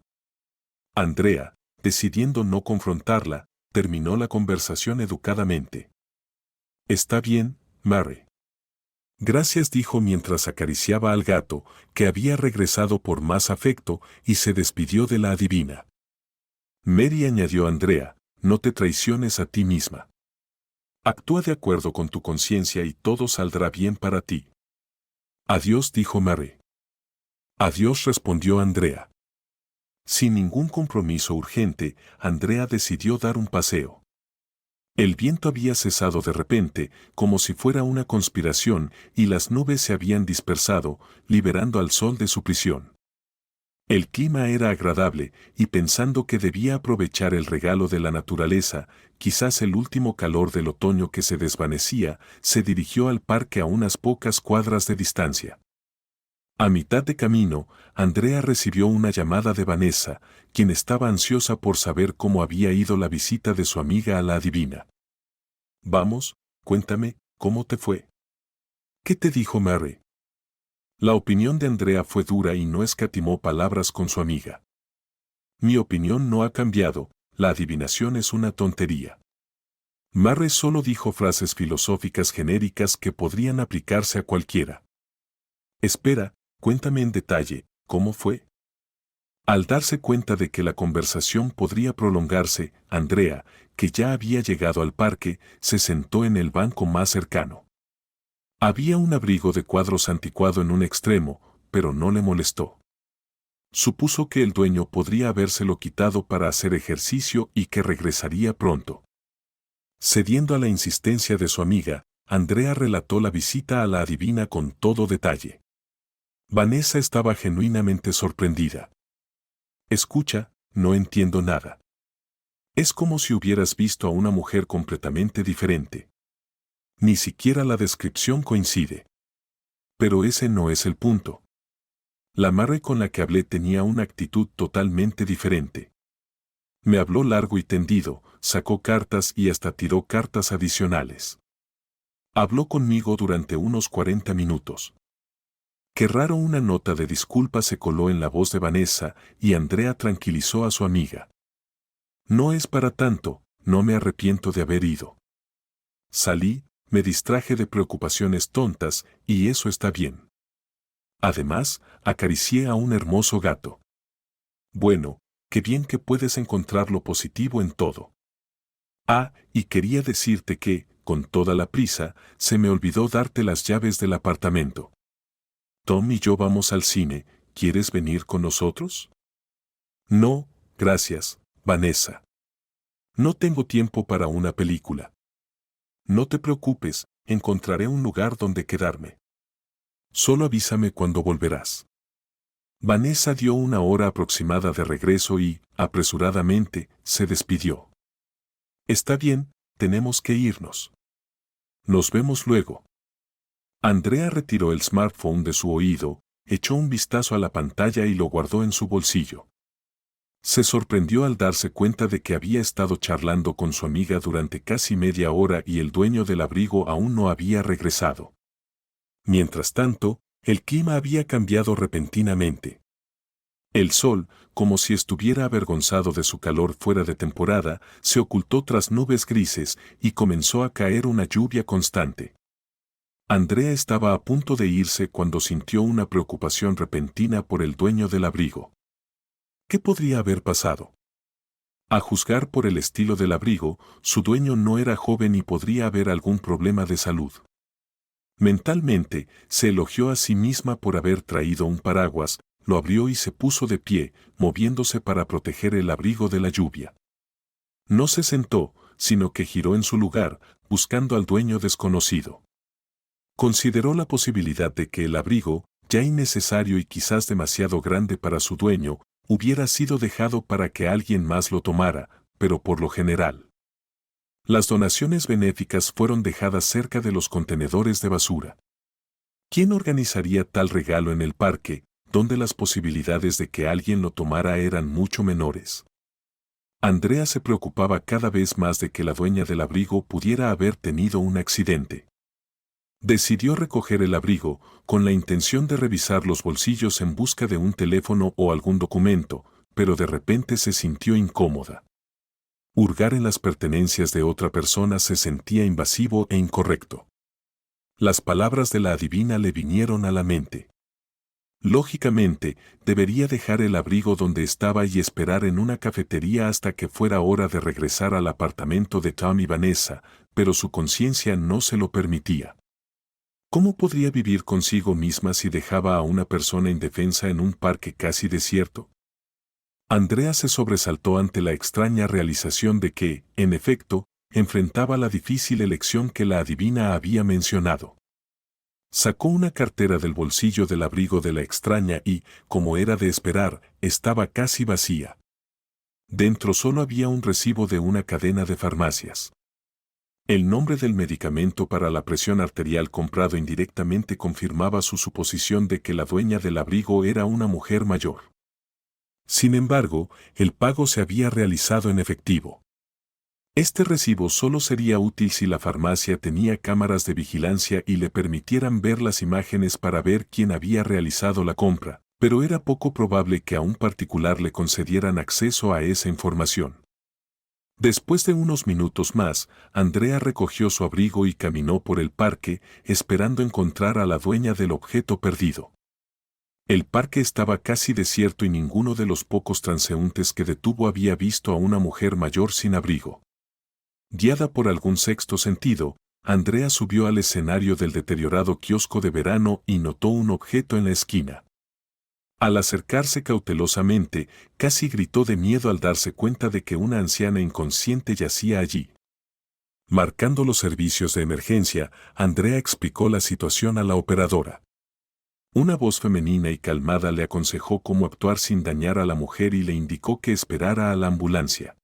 Andrea, decidiendo no confrontarla, terminó la conversación educadamente. Está bien, Murray. Gracias, dijo mientras acariciaba al gato, que había regresado por más afecto, y se despidió de la adivina. Mary, añadió Andrea, no te traiciones a ti misma. Actúa de acuerdo con tu conciencia y todo saldrá bien para ti. Adiós, dijo Mary. Adiós, respondió Andrea. Sin ningún compromiso urgente, Andrea decidió dar un paseo. El viento había cesado de repente, como si fuera una conspiración, y las nubes se habían dispersado, liberando al sol de su prisión. El clima era agradable, y pensando que debía aprovechar el regalo de la naturaleza, quizás el último calor del otoño que se desvanecía, se dirigió al parque a unas pocas cuadras de distancia. A mitad de camino, Andrea recibió una llamada de Vanessa, quien estaba ansiosa por saber cómo había ido la visita de su amiga a la adivina. Vamos, cuéntame, ¿cómo te fue? ¿Qué te dijo Mary? La opinión de Andrea fue dura y no escatimó palabras con su amiga. Mi opinión no ha cambiado, la adivinación es una tontería. Mary solo dijo frases filosóficas genéricas que podrían aplicarse a cualquiera. Espera, cuéntame en detalle, ¿cómo fue? Al darse cuenta de que la conversación podría prolongarse, Andrea, que ya había llegado al parque, se sentó en el banco más cercano. Había un abrigo de cuadros anticuado en un extremo, pero no le molestó. Supuso que el dueño podría habérselo quitado para hacer ejercicio y que regresaría pronto. Cediendo a la insistencia de su amiga, Andrea relató la visita a la adivina con todo detalle. Vanessa estaba genuinamente sorprendida. Escucha, no entiendo nada. Es como si hubieras visto a una mujer completamente diferente. Ni siquiera la descripción coincide. Pero ese no es el punto. La Mary con la que hablé tenía una actitud totalmente diferente. Me habló largo y tendido, sacó cartas y hasta tiró cartas adicionales. Habló conmigo durante unos 40 minutos. Qué raro, una nota de disculpa se coló en la voz de Vanessa y Andrea tranquilizó a su amiga. No es para tanto, no me arrepiento de haber ido. Salí, me distraje de preocupaciones tontas y eso está bien. Además, acaricié a un hermoso gato. Bueno, qué bien que puedes encontrar lo positivo en todo. Ah, y quería decirte que, con toda la prisa, se me olvidó darte las llaves del apartamento. Tom y yo vamos al cine, ¿quieres venir con nosotros? No, gracias, Vanessa. No tengo tiempo para una película. No te preocupes, encontraré un lugar donde quedarme. Solo avísame cuando volverás. Vanessa dio una hora aproximada de regreso y, apresuradamente, se despidió. Está bien, tenemos que irnos. Nos vemos luego. Andrea retiró el smartphone de su oído, echó un vistazo a la pantalla y lo guardó en su bolsillo. Se sorprendió al darse cuenta de que había estado charlando con su amiga durante casi media hora y el dueño del abrigo aún no había regresado. Mientras tanto, el clima había cambiado repentinamente. El sol, como si estuviera avergonzado de su calor fuera de temporada, se ocultó tras nubes grises y comenzó a caer una lluvia constante. Andrea estaba a punto de irse cuando sintió una preocupación repentina por el dueño del abrigo. ¿Qué podría haber pasado? A juzgar por el estilo del abrigo, su dueño no era joven y podría haber algún problema de salud. Mentalmente, se elogió a sí misma por haber traído un paraguas, lo abrió y se puso de pie, moviéndose para proteger el abrigo de la lluvia. No se sentó, sino que giró en su lugar, buscando al dueño desconocido. Consideró la posibilidad de que el abrigo, ya innecesario y quizás demasiado grande para su dueño, hubiera sido dejado para que alguien más lo tomara, pero por lo general. Las donaciones benéficas fueron dejadas cerca de los contenedores de basura. ¿Quién organizaría tal regalo en el parque, donde las posibilidades de que alguien lo tomara eran mucho menores? Andrea se preocupaba cada vez más de que la dueña del abrigo pudiera haber tenido un accidente. Decidió recoger el abrigo, con la intención de revisar los bolsillos en busca de un teléfono o algún documento, pero de repente se sintió incómoda. Hurgar en las pertenencias de otra persona se sentía invasivo e incorrecto. Las palabras de la adivina le vinieron a la mente. Lógicamente, debería dejar el abrigo donde estaba y esperar en una cafetería hasta que fuera hora de regresar al apartamento de Tom y Vanessa, pero su conciencia no se lo permitía. ¿Cómo podría vivir consigo misma si dejaba a una persona indefensa en un parque casi desierto? Andrea se sobresaltó ante la extraña realización de que, en efecto, enfrentaba la difícil elección que la adivina había mencionado. Sacó una cartera del bolsillo del abrigo de la extraña y, como era de esperar, estaba casi vacía. Dentro solo había un recibo de una cadena de farmacias. El nombre del medicamento para la presión arterial comprado indirectamente confirmaba su suposición de que la dueña del abrigo era una mujer mayor. Sin embargo, el pago se había realizado en efectivo. Este recibo solo sería útil si la farmacia tenía cámaras de vigilancia y le permitieran ver las imágenes para ver quién había realizado la compra, pero era poco probable que a un particular le concedieran acceso a esa información. Después de unos minutos más, Andrea recogió su abrigo y caminó por el parque, esperando encontrar a la dueña del objeto perdido. El parque estaba casi desierto y ninguno de los pocos transeúntes que detuvo había visto a una mujer mayor sin abrigo. Guiada por algún sexto sentido, Andrea subió al escenario del deteriorado kiosco de verano y notó un objeto en la esquina. Al acercarse cautelosamente, casi gritó de miedo al darse cuenta de que una anciana inconsciente yacía allí. Marcando los servicios de emergencia, Andrea explicó la situación a la operadora. Una voz femenina y calmada le aconsejó cómo actuar sin dañar a la mujer y le indicó que esperara a la ambulancia.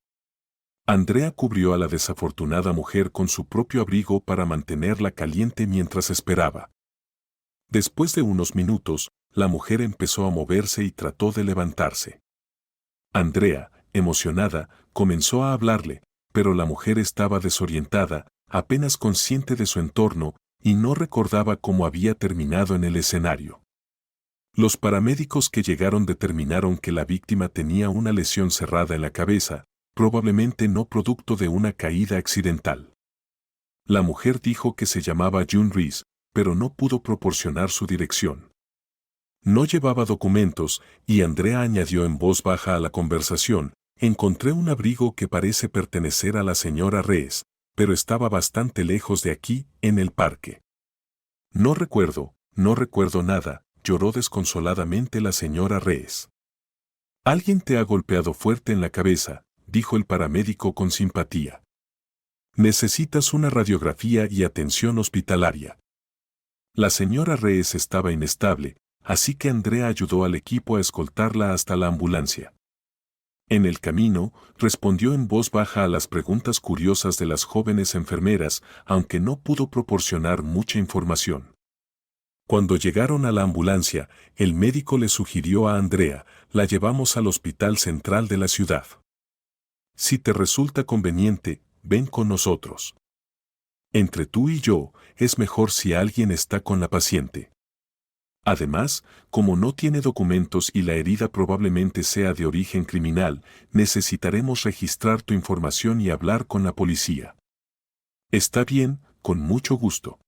Andrea cubrió a la desafortunada mujer con su propio abrigo para mantenerla caliente mientras esperaba. Después de unos minutos, la mujer empezó a moverse y trató de levantarse. Andrea, emocionada, comenzó a hablarle, pero la mujer estaba desorientada, apenas consciente de su entorno, y no recordaba cómo había terminado en el escenario. Los paramédicos que llegaron determinaron que la víctima tenía una lesión cerrada en la cabeza, probablemente no producto de una caída accidental. La mujer dijo que se llamaba June Reese, pero no pudo proporcionar su dirección. No llevaba documentos, y Andrea añadió en voz baja a la conversación: encontré un abrigo que parece pertenecer a la señora Reese, pero estaba bastante lejos de aquí, en el parque. No recuerdo nada, lloró desconsoladamente la señora Reese. Alguien te ha golpeado fuerte en la cabeza, dijo el paramédico con simpatía. Necesitas una radiografía y atención hospitalaria. La señora Reese estaba inestable, así que Andrea ayudó al equipo a escoltarla hasta la ambulancia. En el camino, respondió en voz baja a las preguntas curiosas de las jóvenes enfermeras, aunque no pudo proporcionar mucha información. Cuando llegaron a la ambulancia, el médico le sugirió a Andrea: la llevamos al hospital central de la ciudad. Si te resulta conveniente, ven con nosotros. Entre tú y yo, es mejor si alguien está con la paciente. Además, como no tiene documentos y la herida probablemente sea de origen criminal, necesitaremos registrar tu información y hablar con la policía. Está bien, con mucho gusto.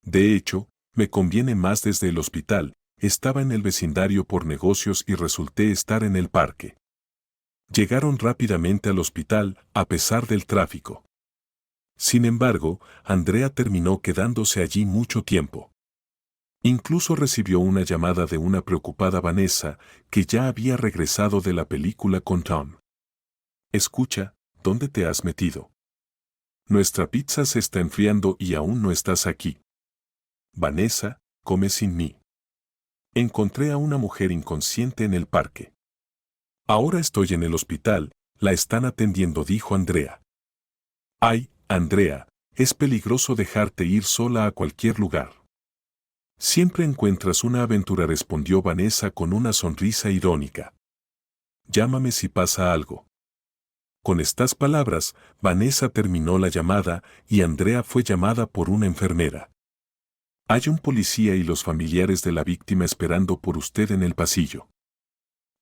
De hecho, me conviene más desde el hospital, estaba en el vecindario por negocios y resulté estar en el parque. Llegaron rápidamente al hospital, a pesar del tráfico. Sin embargo, Andrea terminó quedándose allí mucho tiempo. Incluso recibió una llamada de una preocupada Vanessa, que ya había regresado de la película con Tom. Escucha, ¿dónde te has metido? Nuestra pizza se está enfriando y aún no estás aquí. Vanessa, come sin mí. Encontré a una mujer inconsciente en el parque. Ahora estoy en el hospital, la están atendiendo, dijo Andrea. Ay, Andrea, es peligroso dejarte ir sola a cualquier lugar. Siempre encuentras una aventura, respondió Vanessa con una sonrisa irónica. Llámame si pasa algo. Con estas palabras, Vanessa terminó la llamada y Andrea fue llamada por una enfermera. Hay un policía y los familiares de la víctima esperando por usted en el pasillo.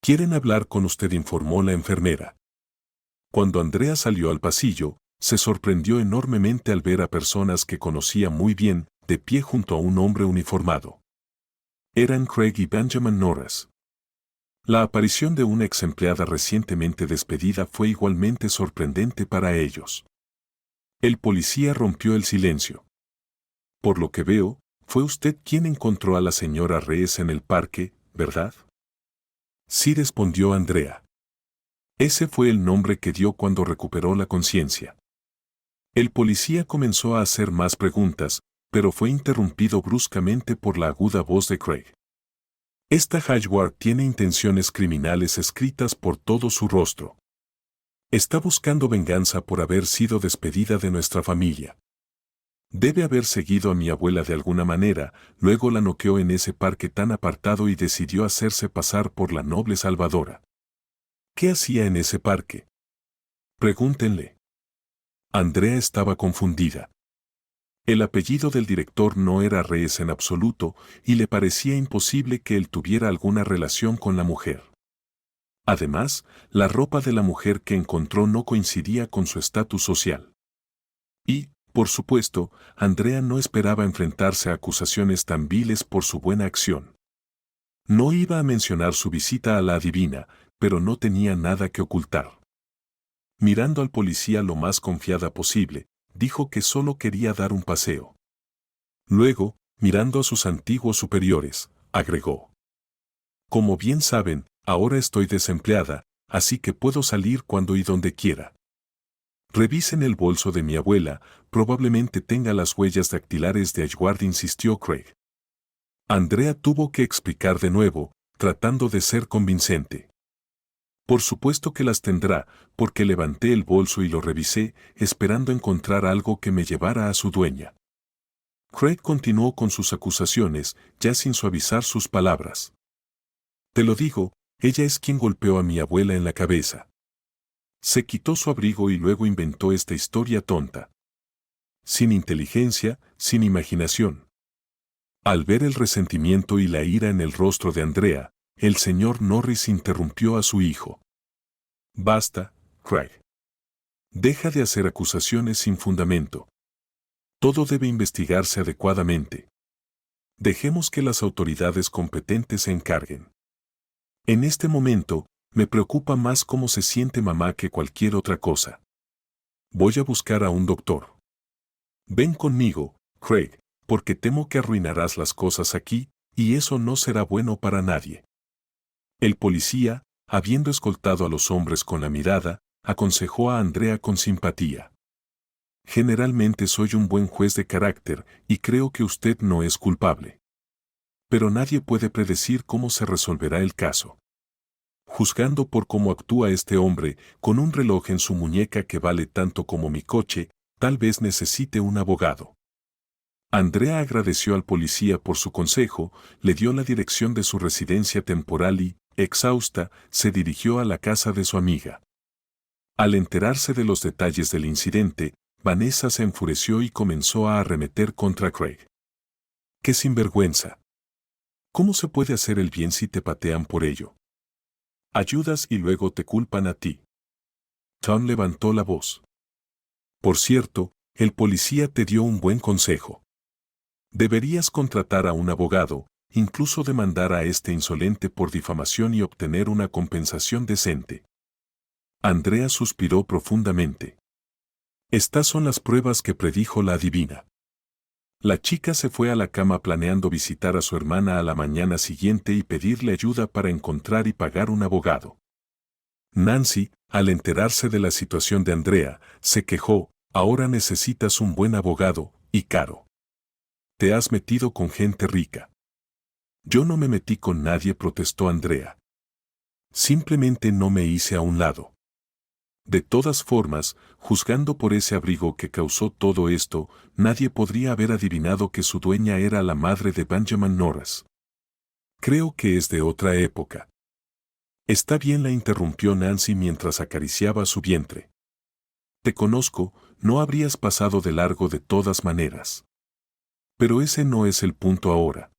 Quieren hablar con usted, informó la enfermera. Cuando Andrea salió al pasillo, se sorprendió enormemente al ver a personas que conocía muy bien, de pie junto a un hombre uniformado. Eran Craig y Benjamin Norris. La aparición de una ex empleada recientemente despedida fue igualmente sorprendente para ellos. El policía rompió el silencio. Por lo que veo, fue usted quien encontró a la señora Reese en el parque, ¿verdad? Sí, respondió Andrea. Ese fue el nombre que dio cuando recuperó la conciencia. El policía comenzó a hacer más preguntas, pero fue interrumpido bruscamente por la aguda voz de Craig. Esta Hayward tiene intenciones criminales escritas por todo su rostro. Está buscando venganza por haber sido despedida de nuestra familia. Debe haber seguido a mi abuela de alguna manera, luego la noqueó en ese parque tan apartado y decidió hacerse pasar por la noble salvadora. ¿Qué hacía en ese parque? Pregúntenle. Andrea estaba confundida. El apellido del director no era Reese en absoluto, y le parecía imposible que él tuviera alguna relación con la mujer. Además, la ropa de la mujer que encontró no coincidía con su estatus social. Y, por supuesto, Andrea no esperaba enfrentarse a acusaciones tan viles por su buena acción. No iba a mencionar su visita a la adivina, pero no tenía nada que ocultar. Mirando al policía lo más confiada posible, dijo que solo quería dar un paseo. Luego, mirando a sus antiguos superiores, agregó: como bien saben, ahora estoy desempleada, así que puedo salir cuando y donde quiera. Revisen el bolso de mi abuela, probablemente tenga las huellas dactilares de Hayward, insistió Craig. Andrea tuvo que explicar de nuevo, tratando de ser convincente. Por supuesto que las tendrá, porque levanté el bolso y lo revisé, esperando encontrar algo que me llevara a su dueña. Craig continuó con sus acusaciones, ya sin suavizar sus palabras. Te lo digo, ella es quien golpeó a mi abuela en la cabeza. Se quitó su abrigo y luego inventó esta historia tonta. Sin inteligencia, sin imaginación. Al ver el resentimiento y la ira en el rostro de Andrea, el señor Norris interrumpió a su hijo. Basta, Craig. Deja de hacer acusaciones sin fundamento. Todo debe investigarse adecuadamente. Dejemos que las autoridades competentes se encarguen. En este momento, me preocupa más cómo se siente mamá que cualquier otra cosa. Voy a buscar a un doctor. Ven conmigo, Craig, porque temo que arruinarás las cosas aquí, y eso no será bueno para nadie. El policía, habiendo escoltado a los hombres con la mirada, aconsejó a Andrea con simpatía. Generalmente soy un buen juez de carácter y creo que usted no es culpable. Pero nadie puede predecir cómo se resolverá el caso. Juzgando por cómo actúa este hombre, con un reloj en su muñeca que vale tanto como mi coche, tal vez necesite un abogado. Andrea agradeció al policía por su consejo, le dio la dirección de su residencia temporal y, exhausta, se dirigió a la casa de su amiga. Al enterarse de los detalles del incidente, Vanessa se enfureció y comenzó a arremeter contra Craig. ¡Qué sinvergüenza! ¿Cómo se puede hacer el bien si te patean por ello? Ayudas y luego te culpan a ti. Tom levantó la voz. Por cierto, el policía te dio un buen consejo. Deberías contratar a un abogado, incluso demandar a este insolente por difamación y obtener una compensación decente. Andrea suspiró profundamente. Estas son las pruebas que predijo la adivina. La chica se fue a la cama planeando visitar a su hermana a la mañana siguiente y pedirle ayuda para encontrar y pagar un abogado. Nancy, al enterarse de la situación de Andrea, se quejó, ahora necesitas un buen abogado, y caro. Te has metido con gente rica. Yo no me metí con nadie, protestó Andrea. Simplemente no me hice a un lado. De todas formas, juzgando por ese abrigo que causó todo esto, nadie podría haber adivinado que su dueña era la madre de Benjamin Norris. Creo que es de otra época. Está bien, la interrumpió Nancy mientras acariciaba su vientre. Te conozco, no habrías pasado de largo de todas maneras. Pero ese no es el punto ahora.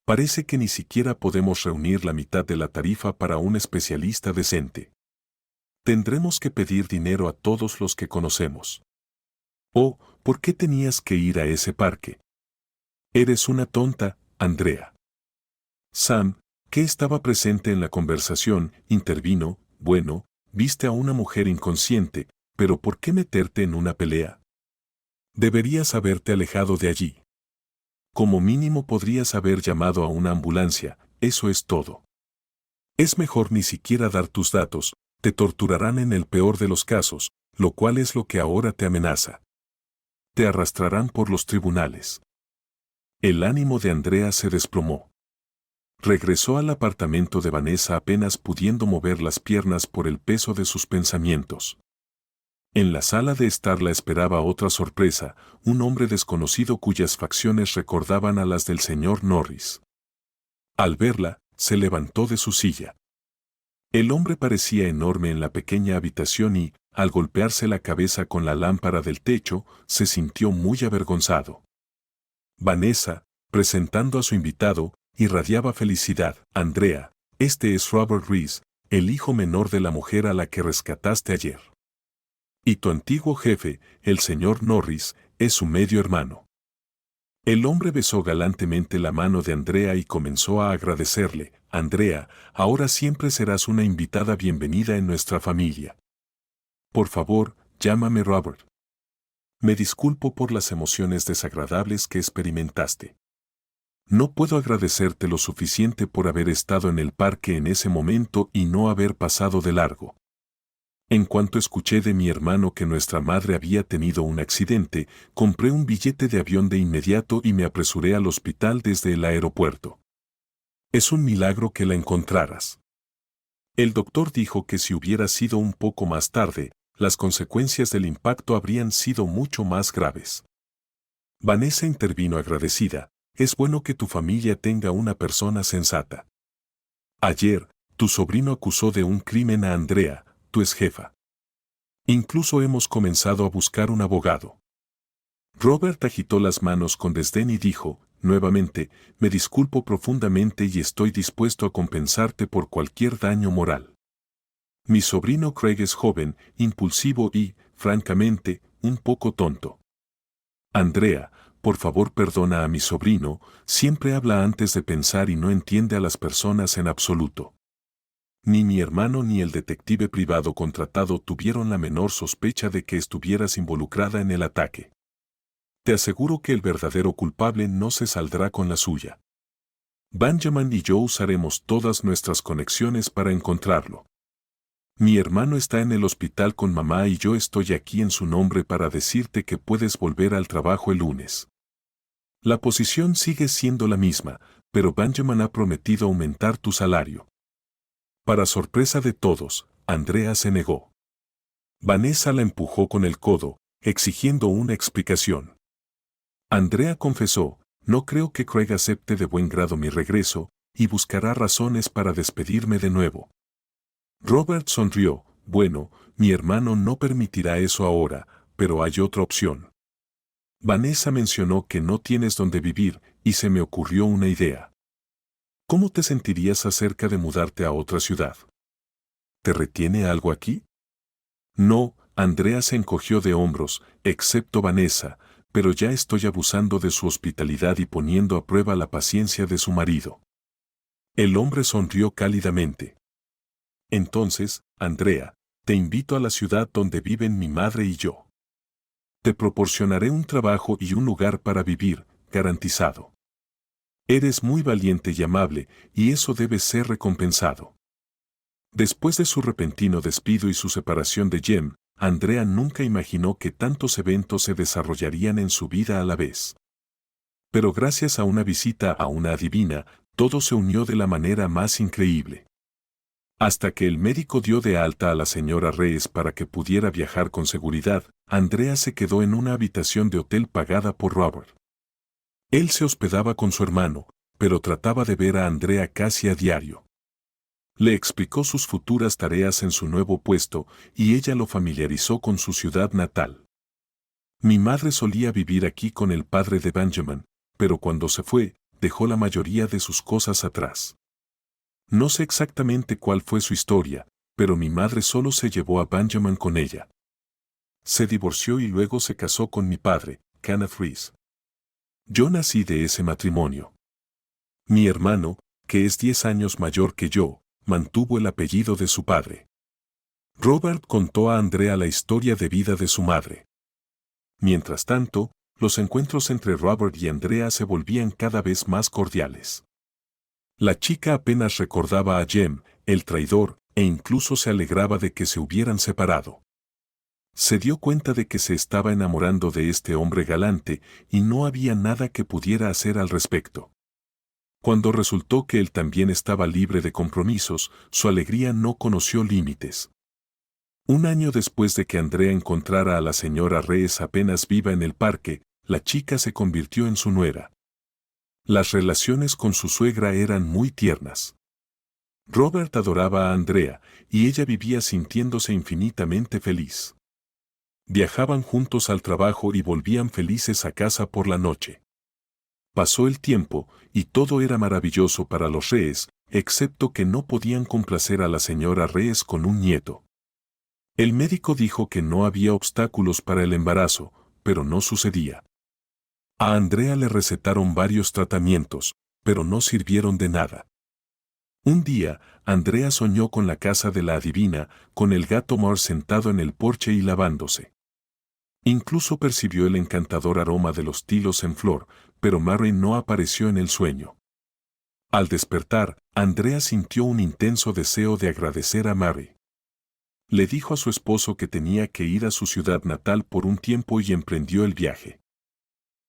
Parece que ni siquiera podemos reunir la mitad de la tarifa para un especialista decente. Tendremos que pedir dinero a todos los que conocemos. Oh, ¿por qué tenías que ir a ese parque? Eres una tonta, Andrea. Sam, que estaba presente en la conversación, intervino, bueno, viste a una mujer inconsciente, pero ¿por qué meterte en una pelea? Deberías haberte alejado de allí. Como mínimo podrías haber llamado a una ambulancia, eso es todo. Es mejor ni siquiera dar tus datos, te torturarán en el peor de los casos, lo cual es lo que ahora te amenaza. Te arrastrarán por los tribunales. El ánimo de Andrea se desplomó. Regresó al apartamento de Vanessa apenas pudiendo mover las piernas por el peso de sus pensamientos. En la sala de estar la esperaba otra sorpresa, un hombre desconocido cuyas facciones recordaban a las del señor Norris. Al verla, se levantó de su silla. El hombre parecía enorme en la pequeña habitación y, al golpearse la cabeza con la lámpara del techo, se sintió muy avergonzado. Vanessa, presentando a su invitado, irradiaba felicidad. Andrea, este es Robert Reese, el hijo menor de la mujer a la que rescataste ayer. Y tu antiguo jefe, el señor Norris, es su medio hermano. El hombre besó galantemente la mano de Andrea y comenzó a agradecerle. Andrea, ahora siempre serás una invitada bienvenida en nuestra familia. Por favor, llámame Robert. Me disculpo por las emociones desagradables que experimentaste. No puedo agradecerte lo suficiente por haber estado en el parque en ese momento y no haber pasado de largo. En cuanto escuché de mi hermano que nuestra madre había tenido un accidente, compré un billete de avión de inmediato y me apresuré al hospital desde el aeropuerto. Es un milagro que la encontraras. El doctor dijo que si hubiera sido un poco más tarde, las consecuencias del impacto habrían sido mucho más graves. Vanessa intervino agradecida. Es bueno que tu familia tenga una persona sensata. Ayer, tu sobrino acusó de un crimen a Andrea, tu exjefa. Incluso hemos comenzado a buscar un abogado. Robert agitó las manos con desdén y dijo, nuevamente, me disculpo profundamente y estoy dispuesto a compensarte por cualquier daño moral. Mi sobrino Craig es joven, impulsivo y, francamente, un poco tonto. Andrea, por favor perdona a mi sobrino, siempre habla antes de pensar y no entiende a las personas en absoluto. Ni mi hermano ni el detective privado contratado tuvieron la menor sospecha de que estuvieras involucrada en el ataque. Te aseguro que el verdadero culpable no se saldrá con la suya. Benjamin y yo usaremos todas nuestras conexiones para encontrarlo. Mi hermano está en el hospital con mamá y yo estoy aquí en su nombre para decirte que puedes volver al trabajo el lunes. La posición sigue siendo la misma, pero Benjamin ha prometido aumentar tu salario. Para sorpresa de todos, Andrea se negó. Vanessa la empujó con el codo, exigiendo una explicación. Andrea confesó, no creo que Craig acepte de buen grado mi regreso, y buscará razones para despedirme de nuevo. Robert sonrió, bueno, mi hermano no permitirá eso ahora, pero hay otra opción. Vanessa mencionó que no tienes donde vivir, y se me ocurrió una idea. ¿Cómo te sentirías acerca de mudarte a otra ciudad? ¿Te retiene algo aquí? No, Andrea se encogió de hombros, excepto Vanessa, pero ya estoy abusando de su hospitalidad y poniendo a prueba la paciencia de su marido. El hombre sonrió cálidamente. Entonces, Andrea, te invito a la ciudad donde viven mi madre y yo. Te proporcionaré un trabajo y un lugar para vivir, garantizado. Eres muy valiente y amable, y eso debe ser recompensado. Después de su repentino despido y su separación de Jem, Andrea nunca imaginó que tantos eventos se desarrollarían en su vida a la vez. Pero gracias a una visita a una adivina, todo se unió de la manera más increíble. Hasta que el médico dio de alta a la señora Reyes para que pudiera viajar con seguridad, Andrea se quedó en una habitación de hotel pagada por Robert. Él se hospedaba con su hermano, pero trataba de ver a Andrea casi a diario. Le explicó sus futuras tareas en su nuevo puesto y ella lo familiarizó con su ciudad natal. Mi madre solía vivir aquí con el padre de Benjamin, pero cuando se fue, dejó la mayoría de sus cosas atrás. No sé exactamente cuál fue su historia, pero mi madre solo se llevó a Benjamin con ella. Se divorció y luego se casó con mi padre, Kenneth Reese. Yo nací de ese matrimonio. Mi hermano, que es 10 años mayor que yo, mantuvo el apellido de su padre. Robert contó a Andrea la historia de vida de su madre. Mientras tanto, los encuentros entre Robert y Andrea se volvían cada vez más cordiales. La chica apenas recordaba a Jem, el traidor, e incluso se alegraba de que se hubieran separado. Se dio cuenta de que se estaba enamorando de este hombre galante y no había nada que pudiera hacer al respecto. Cuando resultó que él también estaba libre de compromisos, su alegría no conoció límites. Un año después de que Andrea encontrara a la señora Reyes apenas viva en el parque, la chica se convirtió en su nuera. Las relaciones con su suegra eran muy tiernas. Robert adoraba a Andrea, y ella vivía sintiéndose infinitamente feliz. Viajaban juntos al trabajo y volvían felices a casa por la noche. Pasó el tiempo, y todo era maravilloso para los Reyes, excepto que no podían complacer a la señora Reyes con un nieto. El médico dijo que no había obstáculos para el embarazo, pero no sucedía. A Andrea le recetaron varios tratamientos, pero no sirvieron de nada. Un día, Andrea soñó con la casa de la adivina, con el gato Moore sentado en el porche y lavándose. Incluso percibió el encantador aroma de los tilos en flor, pero Mary no apareció en el sueño. Al despertar, Andrea sintió un intenso deseo de agradecer a Mary. Le dijo a su esposo que tenía que ir a su ciudad natal por un tiempo y emprendió el viaje.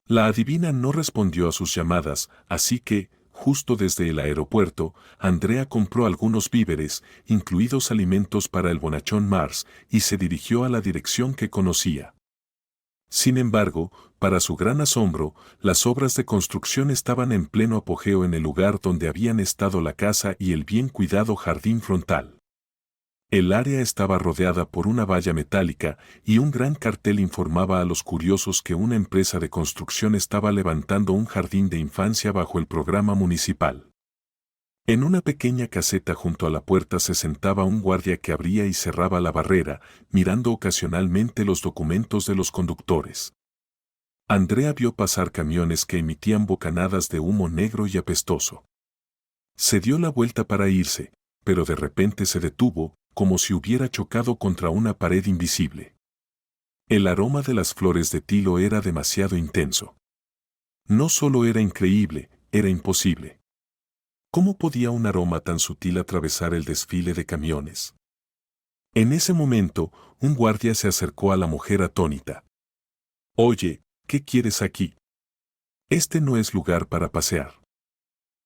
La adivina no respondió a sus llamadas, así que, justo desde el aeropuerto, Andrea compró algunos víveres, incluidos alimentos para el bonachón Mars, y se dirigió a la dirección que conocía. Sin embargo, para su gran asombro, las obras de construcción estaban en pleno apogeo en el lugar donde habían estado la casa y el bien cuidado jardín frontal. El área estaba rodeada por una valla metálica y un gran cartel informaba a los curiosos que una empresa de construcción estaba levantando un jardín de infancia bajo el programa municipal. En una pequeña caseta junto a la puerta se sentaba un guardia que abría y cerraba la barrera, mirando ocasionalmente los documentos de los conductores. Andrea vio pasar camiones que emitían bocanadas de humo negro y apestoso. Se dio la vuelta para irse, pero de repente se detuvo, como si hubiera chocado contra una pared invisible. El aroma de las flores de tilo era demasiado intenso. No solo era increíble, era imposible. ¿Cómo podía un aroma tan sutil atravesar el desfile de camiones? En ese momento, un guardia se acercó a la mujer atónita. «Oye, ¿qué quieres aquí? Este no es lugar para pasear.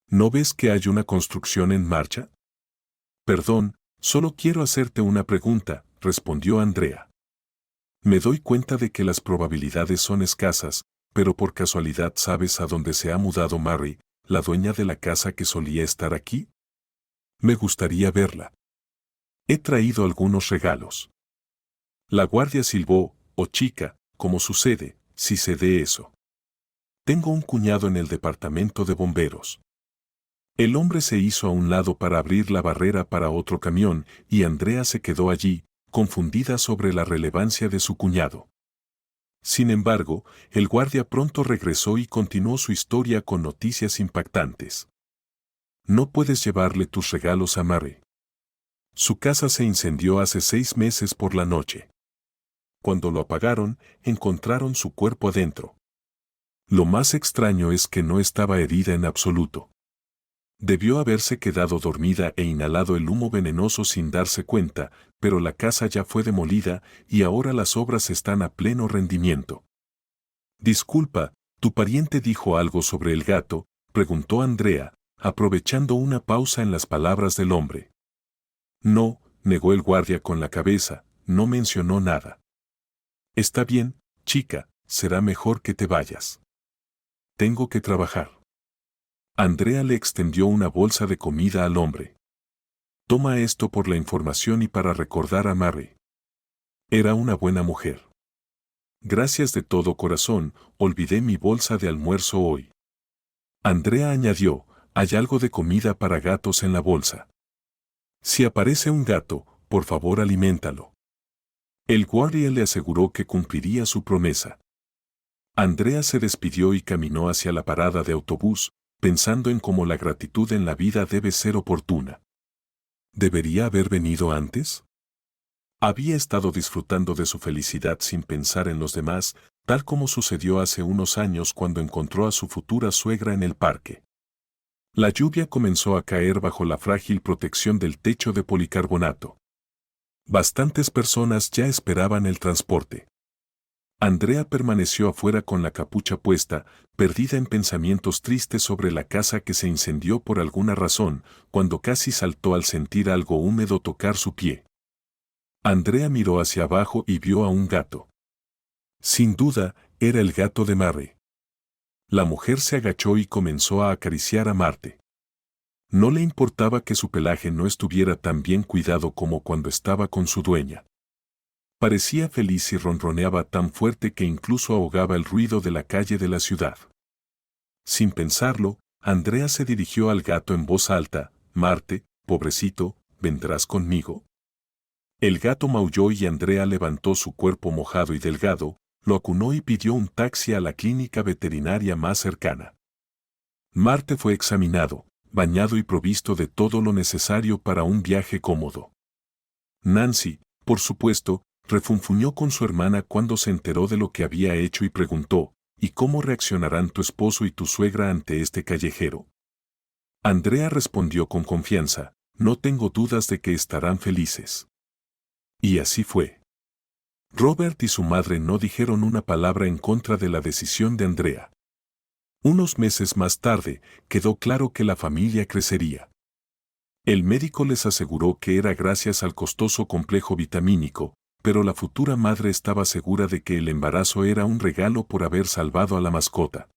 ¿No ves que hay una construcción en marcha?» «Perdón, solo quiero hacerte una pregunta», respondió Andrea. «Me doy cuenta de que las probabilidades son escasas, pero por casualidad ¿sabes a dónde se ha mudado Mary, la dueña de la casa que solía estar aquí? Me gustaría verla. He traído algunos regalos». La guardia silbó: «Oh chica, ¿cómo sucede, si sé de eso? Tengo un cuñado en el departamento de bomberos». El hombre se hizo a un lado para abrir la barrera para otro camión, y Andrea se quedó allí, confundida sobre la relevancia de su cuñado. Sin embargo, el guardia pronto regresó y continuó su historia con noticias impactantes. «No puedes llevarle tus regalos a Mary. Su casa se incendió hace 6 meses por la noche. Cuando lo apagaron, encontraron su cuerpo adentro. Lo más extraño es que no estaba herida en absoluto. Debió haberse quedado dormida e inhalado el humo venenoso sin darse cuenta, pero la casa ya fue demolida y ahora las obras están a pleno rendimiento». «Disculpa, ¿tu pariente dijo algo sobre el gato?», preguntó Andrea, aprovechando una pausa en las palabras del hombre. «No», negó el guardia con la cabeza, «no mencionó nada». «Está bien, chica, será mejor que te vayas. Tengo que trabajar». Andrea le extendió una bolsa de comida al hombre. «Toma esto por la información y para recordar a Mary. Era una buena mujer. Gracias de todo corazón, olvidé mi bolsa de almuerzo hoy». Andrea añadió: «Hay algo de comida para gatos en la bolsa. Si aparece un gato, por favor aliméntalo». El guardia le aseguró que cumpliría su promesa. Andrea se despidió y caminó hacia la parada de autobús, pensando en cómo la gratitud en la vida debe ser oportuna. ¿Debería haber venido antes? Había estado disfrutando de su felicidad sin pensar en los demás, tal como sucedió hace unos años cuando encontró a su futura suegra en el parque. La lluvia comenzó a caer bajo la frágil protección del techo de policarbonato. Bastantes personas ya esperaban el transporte. Andrea permaneció afuera con la capucha puesta, perdida en pensamientos tristes sobre la casa que se incendió por alguna razón, cuando casi saltó al sentir algo húmedo tocar su pie. Andrea miró hacia abajo y vio a un gato. Sin duda, era el gato de Mary. La mujer se agachó y comenzó a acariciar a Marte. No le importaba que su pelaje no estuviera tan bien cuidado como cuando estaba con su dueña. Parecía feliz y ronroneaba tan fuerte que incluso ahogaba el ruido de la calle de la ciudad. Sin pensarlo, Andrea se dirigió al gato en voz alta: «Marte, pobrecito, ¿vendrás conmigo?». El gato maulló y Andrea levantó su cuerpo mojado y delgado, lo acunó y pidió un taxi a la clínica veterinaria más cercana. Marte fue examinado, bañado y provisto de todo lo necesario para un viaje cómodo. Nancy, por supuesto, refunfuñó con su hermana cuando se enteró de lo que había hecho y preguntó: «¿Y cómo reaccionarán tu esposo y tu suegra ante este callejero?». Andrea respondió con confianza: «No tengo dudas de que estarán felices. Y así fue. Robert y su madre no dijeron una palabra en contra de la decisión de Andrea. Unos meses más tarde, quedó claro que la familia crecería. El médico les aseguró que era gracias al costoso complejo vitamínico, pero la futura madre estaba segura de que el embarazo era un regalo por haber salvado a la mascota.